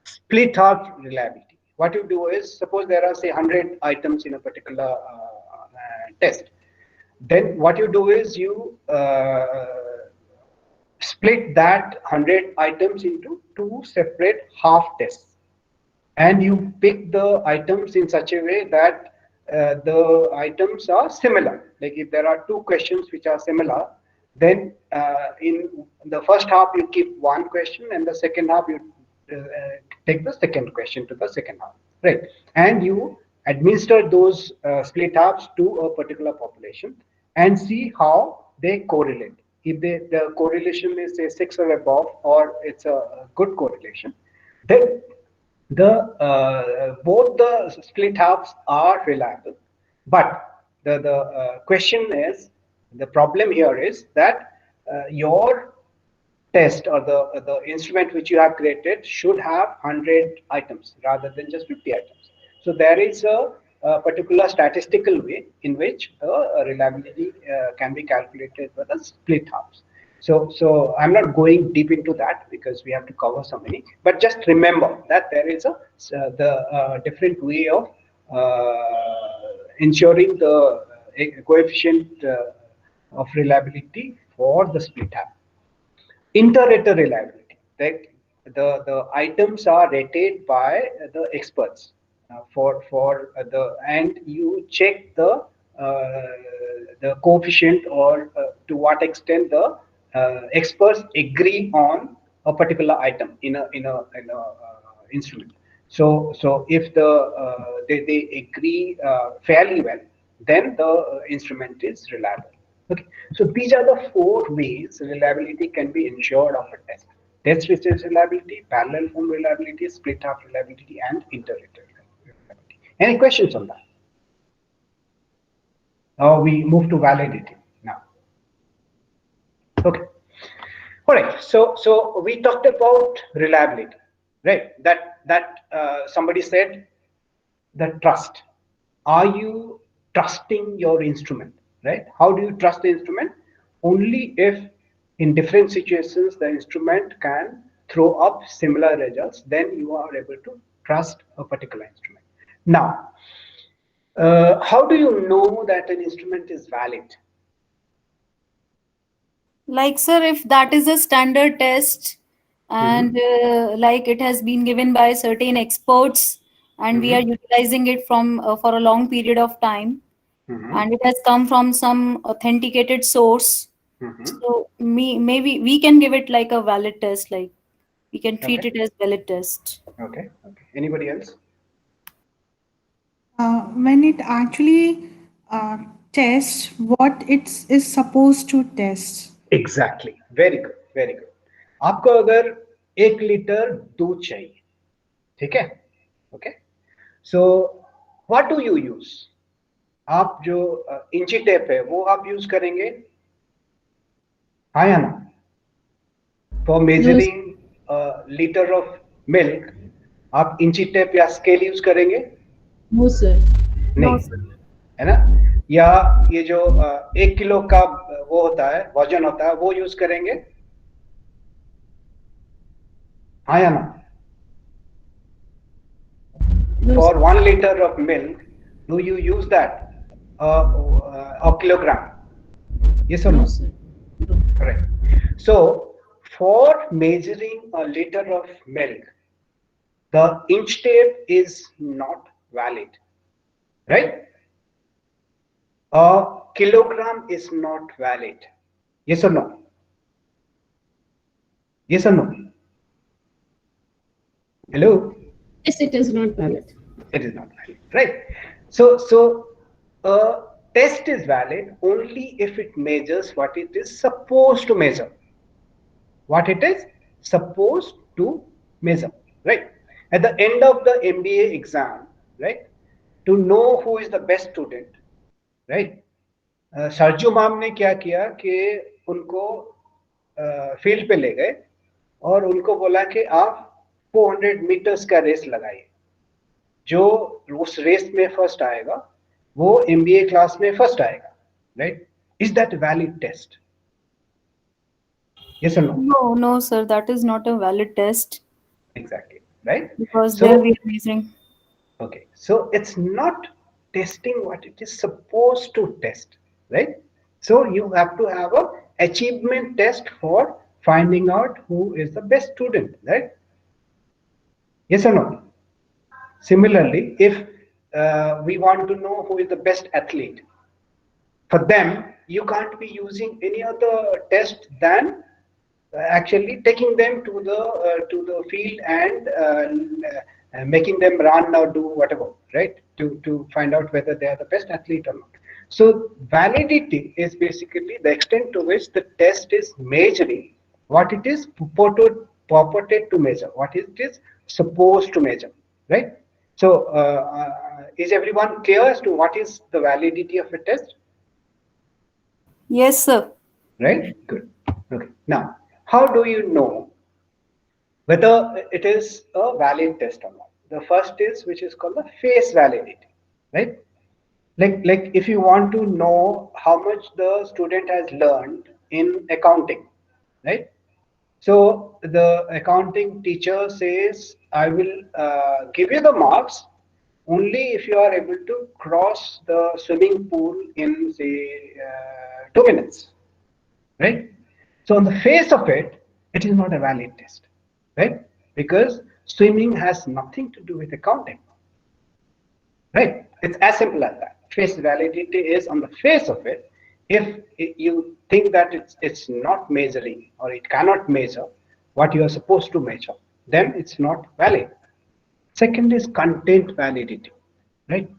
Speaker 4: split half reliability. What you do is, suppose there are say 100 items in a particular test. Then what you do is you split that 100 items into two separate half tests, and you pick the items in such a way that the items are similar. Like if there are two questions which are similar, then in the first half you keep one question, and the second half you take the second question to the second half, right? And you administer those split halves to a particular population and see how they correlate. If the correlation is say 6 or above, or it's a good correlation, then the both the split halves are reliable. But the question is, the problem here is that your test or the instrument which you have created should have 100 items rather than just 50 items. So there is a particular statistical way in which the reliability can be calculated with the split halves. So I'm not going deep into that because we have to cover so many. But just remember that there is the different way of ensuring the coefficient of reliability for the split half. Interrelator reliability. The items are rated by the experts and you check the coefficient, or to what extent the experts agree on a particular item in a instrument. So if they agree fairly well, then the instrument is reliable. Okay, so these are the four ways reliability can be ensured of a test: test resistance reliability, parallel form reliability, split half reliability, and interrelator reliability. Any questions on that? Now we move to validity now. Okay. All right. So we talked about reliability, right? That somebody said the trust. Are you trusting your instrument, right? How do you trust the instrument? Only if in different situations the instrument can throw up similar results, then you are able to trust a particular instrument. Now, how do you know that an instrument is valid?
Speaker 3: Like, sir, if that is a standard test and like it has been given by certain experts and we are utilizing it from for a long period of time, and it has come from some authenticated source, so maybe we can give it like a valid test, like we can treat it as valid test.
Speaker 4: Okay. Anybody else?
Speaker 18: When it actually tests what it is supposed to test.
Speaker 4: Exactly. Very good. Very good. आपको अगर 1 litre दूध चाहिए, ठीक है? Okay, so what do you use? आप जो इंची tape है वो आप यूज करेंगे, हाँ या ना? For measuring litre of milk आप इंची टेप या स्केल यूज करेंगे?
Speaker 21: No sir.
Speaker 4: नहीं, है ना? या ये जो 1 किलो का वो होता है, वजन होता है, वो यूज करेंगे, हाँ या ना? For 1 liter of milk, do you use that a kilogram? Yes or no? Correct. So for measuring a liter of milk, the inch tape is not valid, right? A kilogram is not valid. Yes or no? Yes or no? Hello?
Speaker 21: Yes, it is not valid.
Speaker 4: It is not valid, right? So a test is valid only if it measures what it is supposed to measure. What it is supposed to measure, right? At the end of the MBA exam, right? To know who is the best student, right? Sarju ma'am ने क्या किया कि उनको field पे ले गए और उनको बोला कि आप 400 मीटर्स का रेस लगाइए, जो उस रेस में फर्स्ट आएगा वो MBA क्लास में फर्स्ट आएगा, right? Is that valid test? Yes or no?
Speaker 3: No, sir, that is not a valid test.
Speaker 4: Exactly, right?
Speaker 3: Because there we are measuring.
Speaker 4: Okay, so it's not testing what it is supposed to test, right? So you have to have a achievement test for finding out who is the best student, right? Yes or no? Similarly, if we want to know who is the best athlete, for them, you can't be using any other test than actually taking them to the field and making them run or do whatever, right? To find out whether they are the best athlete or not. So validity is basically the extent to which the test is measuring what it is purported to measure, what it is supposed to measure, right? So is everyone clear as to what is the validity of a test?
Speaker 3: Yes, sir.
Speaker 4: Right? Good. Okay. Now, how do you know whether it is a valid test or not? The first is which is called the face validity, right? Like if you want to know how much the student has learned in accounting, right? So the accounting teacher says, I will give you the marks only if you are able to cross the swimming pool in say 2 minutes, right? So on the face of it, it is not a valid test, right? Because swimming has nothing to do with accounting, right? It's as simple as that. Face validity is on the face of it. If you think that it's not measuring or it cannot measure what you are supposed to measure, then it's not valid. Second is content validity, right?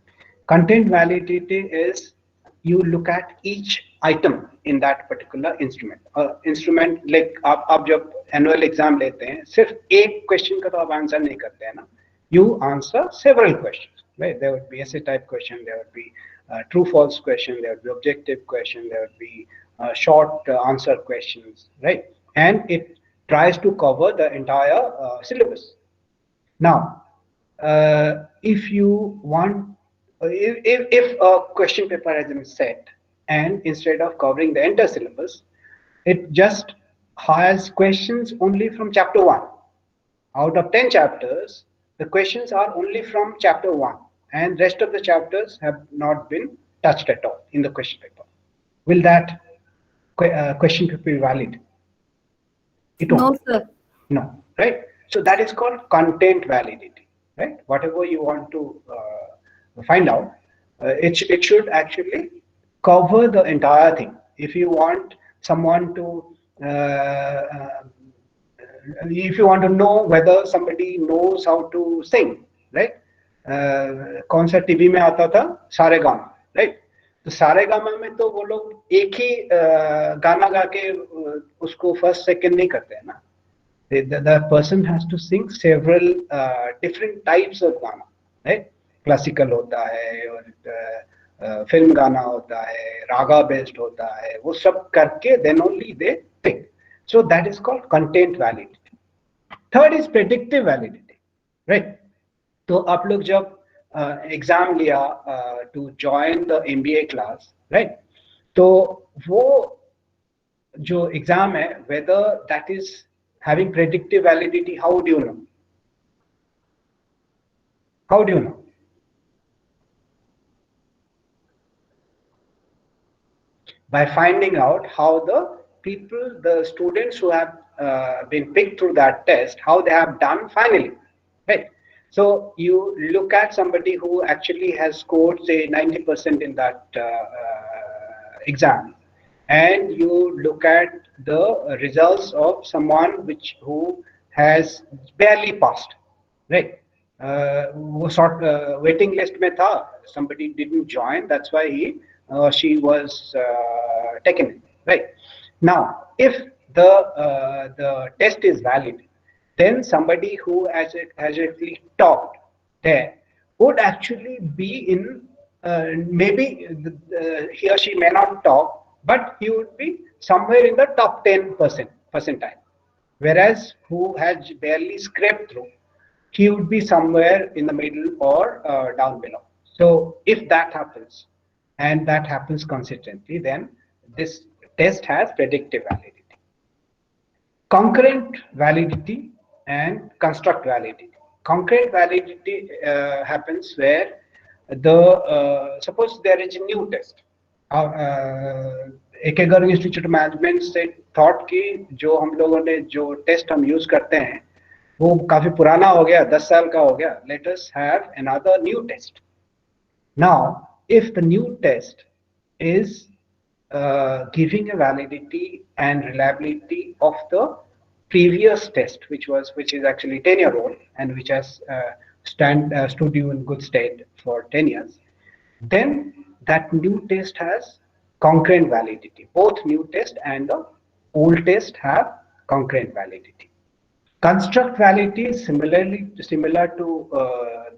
Speaker 4: Content validity is you look at each item in that particular instrument. Instrument like आप जब annual exam लेते हैं सिर्फ एक question का तो आप answer नहीं करते हैं ना. You answer several questions, right? There would be essay type question, there would be true false question, there would be objective question, there would be short answer questions, right? And it tries to cover the entire syllabus. Now, if you want, if a question paper has been set and instead of covering the entire syllabus, it just has questions only from chapter 1. Out of 10 chapters, the questions are only from chapter 1 and rest of the chapters have not been touched at all in the question paper. Will that question paper be valid? It won't.
Speaker 3: No, sir.
Speaker 4: No, right? So that is called content validity, right? Whatever you want to find out, it should actually cover the entire thing. If you want someone to, if you want to know whether somebody knows how to sing, right? कौन सा TV में आता था Saregama, right? तो सारेगामा में तो वो लोग एक ही गाना गा के उसको फर्स्ट सेकंड नहीं करते हैं ना. The person has to sing several different types of गाना, right? Classical होता है और film गाना होता है, raga based होता है, वो सब करके then only they pick. So that is called content validity. Third is predictive validity, right? तो आप लोग जब एग्जाम लिया to join the MBA class, right? तो वो जो एग्जाम है, whether that is having predictive validity, how do you know? How do you know? By finding out how the people, the students who have been picked through that test, how they have done finally, right? So you look at somebody who actually has scored say 90% in that exam, and you look at the results of someone who has barely passed, right? वो sort waiting list में था, somebody didn't join, that's why he or she was taken, right? Now, if the test is valid, then somebody who has actually topped there would actually be in maybe he or she may not top, but he would be somewhere in the top 10% percentile. Whereas who has barely scraped through, he would be somewhere in the middle or down below. So if that happens, and that happens consistently, then this test has predictive validity. Concurrent validity and construct validity. Concurrent validity happens where the suppose there is a new test. एकेगर institute management से thought कि जो हम लोगों ने जो test हम use करते हैं वो काफी पुराना हो गया, 10 साल का हो गया. Let us have another new test. Now, if the new test is giving a validity and reliability of the previous test, which is actually 10-year-old and which has stood you in good state for 10 years, then that new test has concurrent validity. Both new test and the old test have concurrent validity. Construct validity is similar to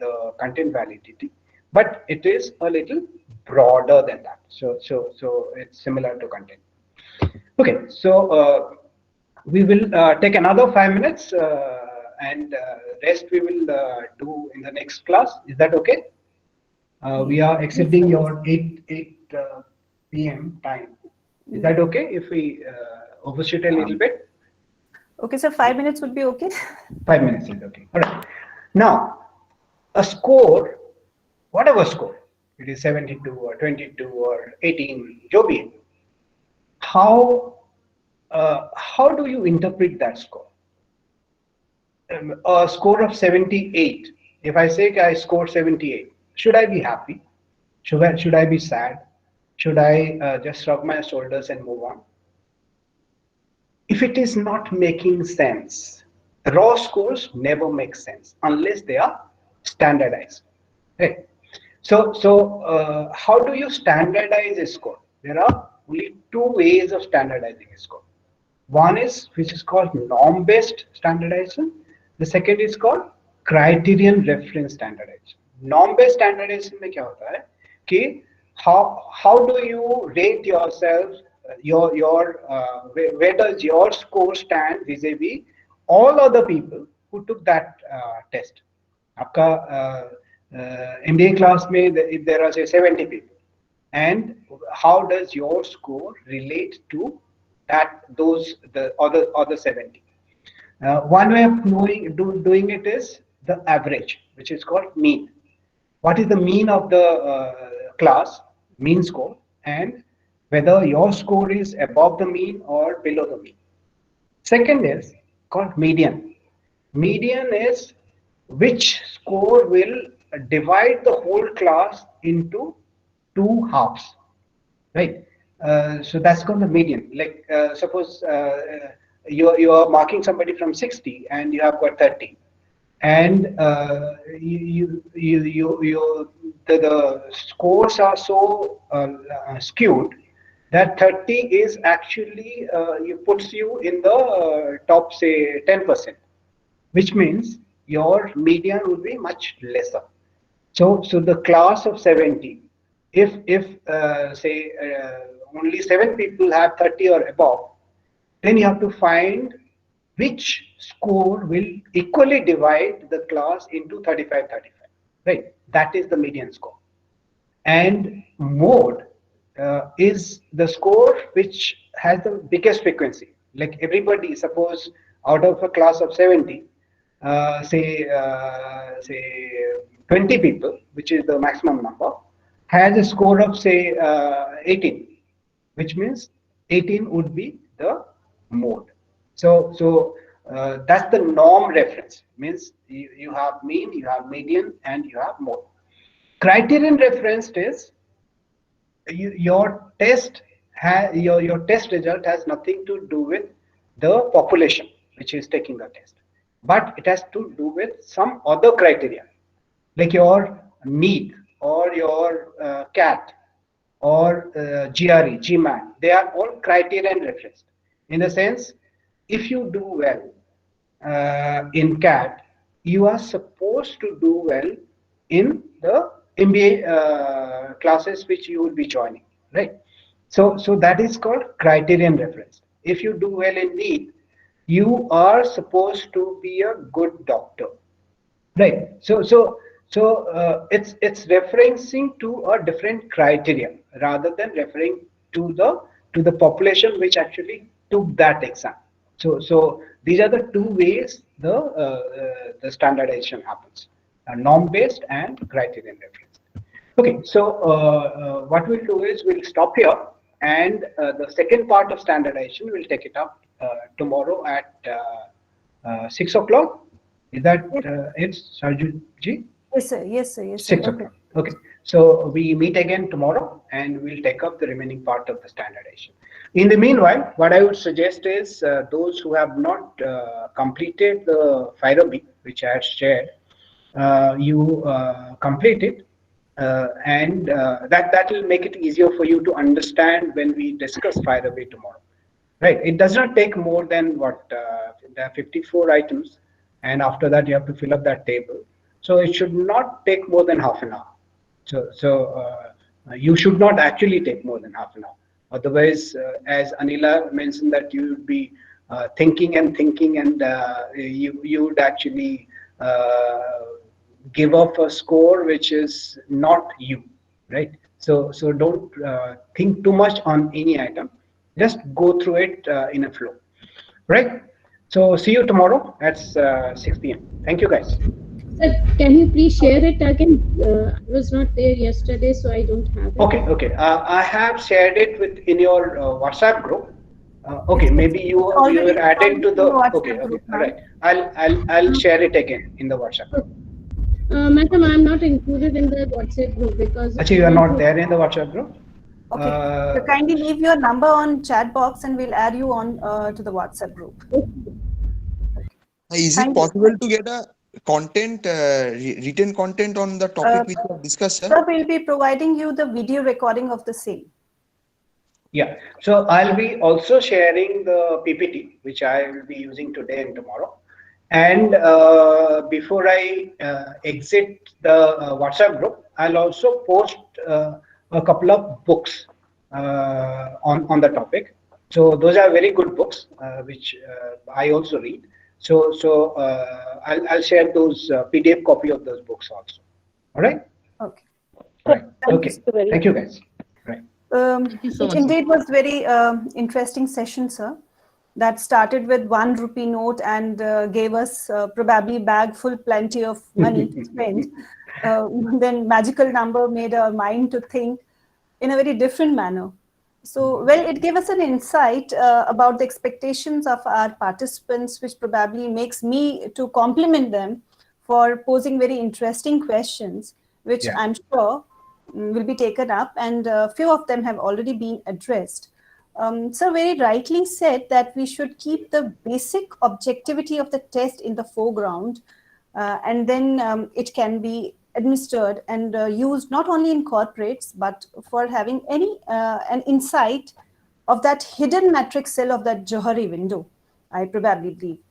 Speaker 4: the content validity, but it is a little broader than that. So it's similar to content. Okay, so we will take another 5 minutes and rest we will do in the next class. Is that okay? We are exceeding your 8 p.m. time. Is that okay if we overshoot a little bit?
Speaker 1: Okay, so 5 minutes would be okay?
Speaker 4: 5 minutes is okay. All right. Now, a score, whatever score, it is 72 or 22 or 18, jo bhi hai, how do you interpret that score? A score of 78. If I say I scored 78, should I be happy? Should I be sad? Should I just shrug my shoulders and move on? If it is not making sense, raw scores never make sense unless they are standardized. Right? So how do you standardize a score? There are only two ways of standardizing a score. One is which is called norm-based standardization. The second is called criterion reference standardization. Norm-based standardization में क्या होता है कि how do you rate yourself? Where does your score stand vis-a-vis all other people who took that test? आपका MBA class में if there are say 70 people, and how does your score relate to the other 70? One way of doing it is the average, which is called mean. What is the mean of the class, mean score, and whether your score is above the mean or below the mean. Second is called median. Median is which score will divide the whole class into two halves, right? So that's called the median. Like suppose you are marking somebody from 60 and you have got 30, and the scores are so skewed that 30 is actually puts you in the top say 10%, which means your median would be much lesser. So the class of 70, if say only 7 people have 30 or above, then you have to find which score will equally divide the class into 35, right? That is the median score. And mode is the score which has the biggest frequency. Like everybody, suppose out of a class of 70, say 20 people, which is the maximum number, has a score of say 18, which means 18 would be the mode. So that's the norm reference. Means you have mean, you have median, and you have mode. Criterion reference is your test your test result has nothing to do with the population which is taking the test, but it has to do with some other criteria, like your need or your CAT or GRE, GMAT. They are all criterion referenced. In the sense, if you do well in CAT, you are supposed to do well in the MBA classes which you will be joining, right? So that is called criterion reference. If you do well in need, you are supposed to be a good doctor, right? So it's referencing to a different criteria rather than referring to the population which actually took that exam. So these are the two ways the standardization happens: norm-based and criterion reference. Okay, so what we'll do is we'll stop here and the second part of standardization, we'll take it up tomorrow at 6 o'clock. Is that it, Sarju ji?
Speaker 1: Yes, sir. Yes, sir. Yes, sir.
Speaker 4: 6 o'clock. Okay. So we meet again tomorrow and we'll take up the remaining part of the standardization. In the meanwhile, what I would suggest is those who have not completed the FIRO-B, which I had shared, you complete it, and that will make it easier for you to understand when we discuss FIRO-B tomorrow. Right? It does not take more than what there are 54 items, and after that you have to fill up that table. So it should not take more than half an hour. So you should not actually take more than half an hour. Otherwise, as Anila mentioned, that you would be thinking, and you would actually give up a score which is not you, right? So don't think too much on any item. Just go through it in a flow, right? So see you tomorrow at 6 p.m. Thank you, guys.
Speaker 7: Sir, can you please share it again? I was not there yesterday, so I don't have it.
Speaker 4: Okay. I have shared it in your WhatsApp group. Okay, maybe you were added to the. Okay. All right. I'll share it again in the WhatsApp group.
Speaker 7: Madam, I'm not included in the WhatsApp group because.
Speaker 4: Actually, you are not there in the WhatsApp group.
Speaker 1: Okay. So kindly leave your number on chat box and we'll add you on to the WhatsApp group.
Speaker 12: Is it possible to get a content, written content on the topic which we have discussed, sir?
Speaker 1: Sir, we'll be providing you the video recording of the same.
Speaker 4: Yeah. So I'll be also sharing the PPT, which I will be using today and tomorrow. And before I exit the WhatsApp group, I'll also post a couple of books on the topic. So those are very good books, which I also read. So I'll share those PDF copy of those books also. All right.
Speaker 1: Okay.
Speaker 4: All right. Okay. Thank you, guys. Right.
Speaker 1: It indeed was very interesting session, sir. That started with ₹1 note and gave us probably bag full plenty of money to spend. Then magical number made our mind to think in a very different manner. So, well, it gave us an insight about the expectations of our participants, which probably makes me to compliment them for posing very interesting questions, which I'm sure will be taken up, and a few of them have already been addressed. Sir very rightly said that we should keep the basic objectivity of the test in the foreground, and then it can be administered and used not only in corporates, but for having an insight of that hidden matrix cell of that Johari window, I probably believe.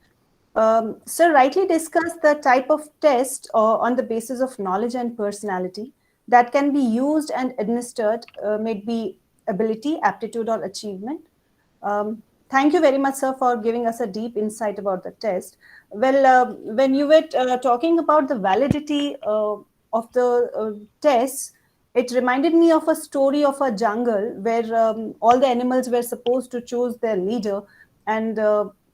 Speaker 1: Sir rightly discussed the type of test on the basis of knowledge and personality that can be used and administered, may it be ability, aptitude, or achievement. Thank you very much, sir, for giving us a deep insight about the test. Well, when you were talking about the validity of the tests, it reminded me of a story of a jungle where all the animals were supposed to choose their leader, and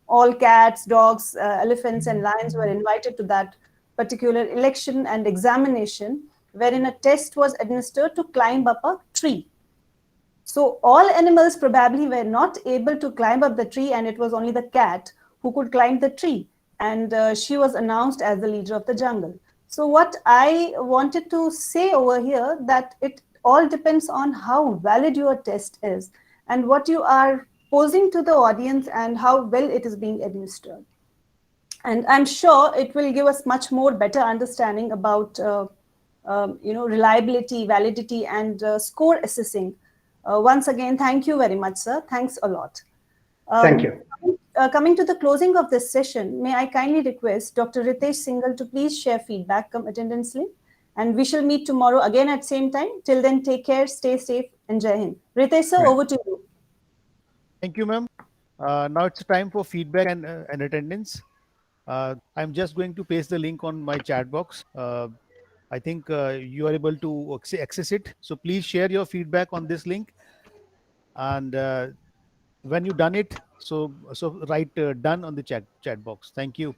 Speaker 1: all cats, dogs, elephants, and lions were invited to that particular election and examination, wherein a test was administered to climb up a tree. So all animals probably were not able to climb up the tree, and it was only the cat who could climb the tree, and she was announced as the leader of the jungle. So what I wanted to say over here, that it all depends on how valid your test is and what you are posing to the audience and how well it is being administered. And I'm sure it will give us much more better understanding about reliability, validity, and score assessing. Once again, thank you very much, sir. Thanks a lot.
Speaker 4: Thank you.
Speaker 1: Coming to the closing of this session, may I kindly request Dr. Retest Singhal to please share feedback come attendance link, and we shall meet tomorrow again at same time. Till then, take care, stay safe, and Jai Hind. Retest sir, over to you.
Speaker 2: Thank you, ma'am. Now it's time for feedback and attendance. I'm just going to paste the link on my chat box. I think you are able to access it. So please share your feedback on this link. And when you done it, so write done on the chat box. Thank you.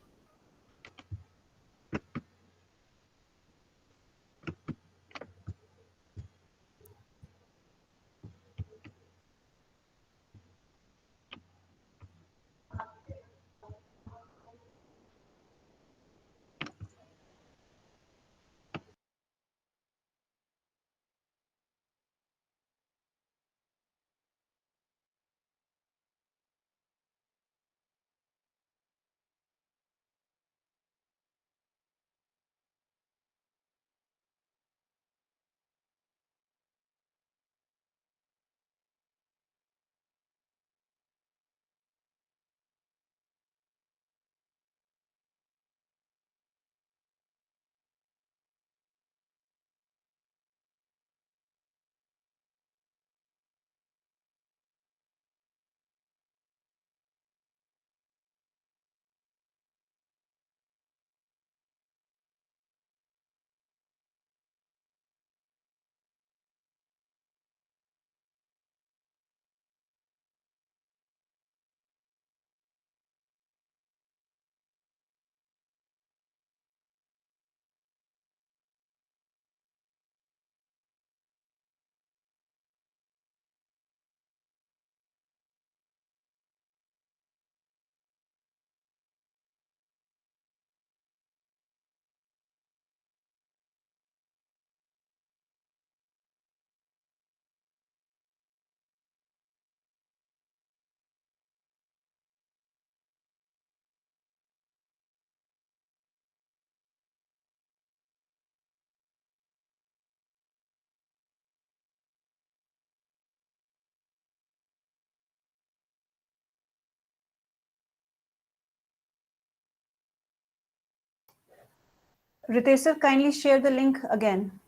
Speaker 1: Retest sir, kindly share the link again.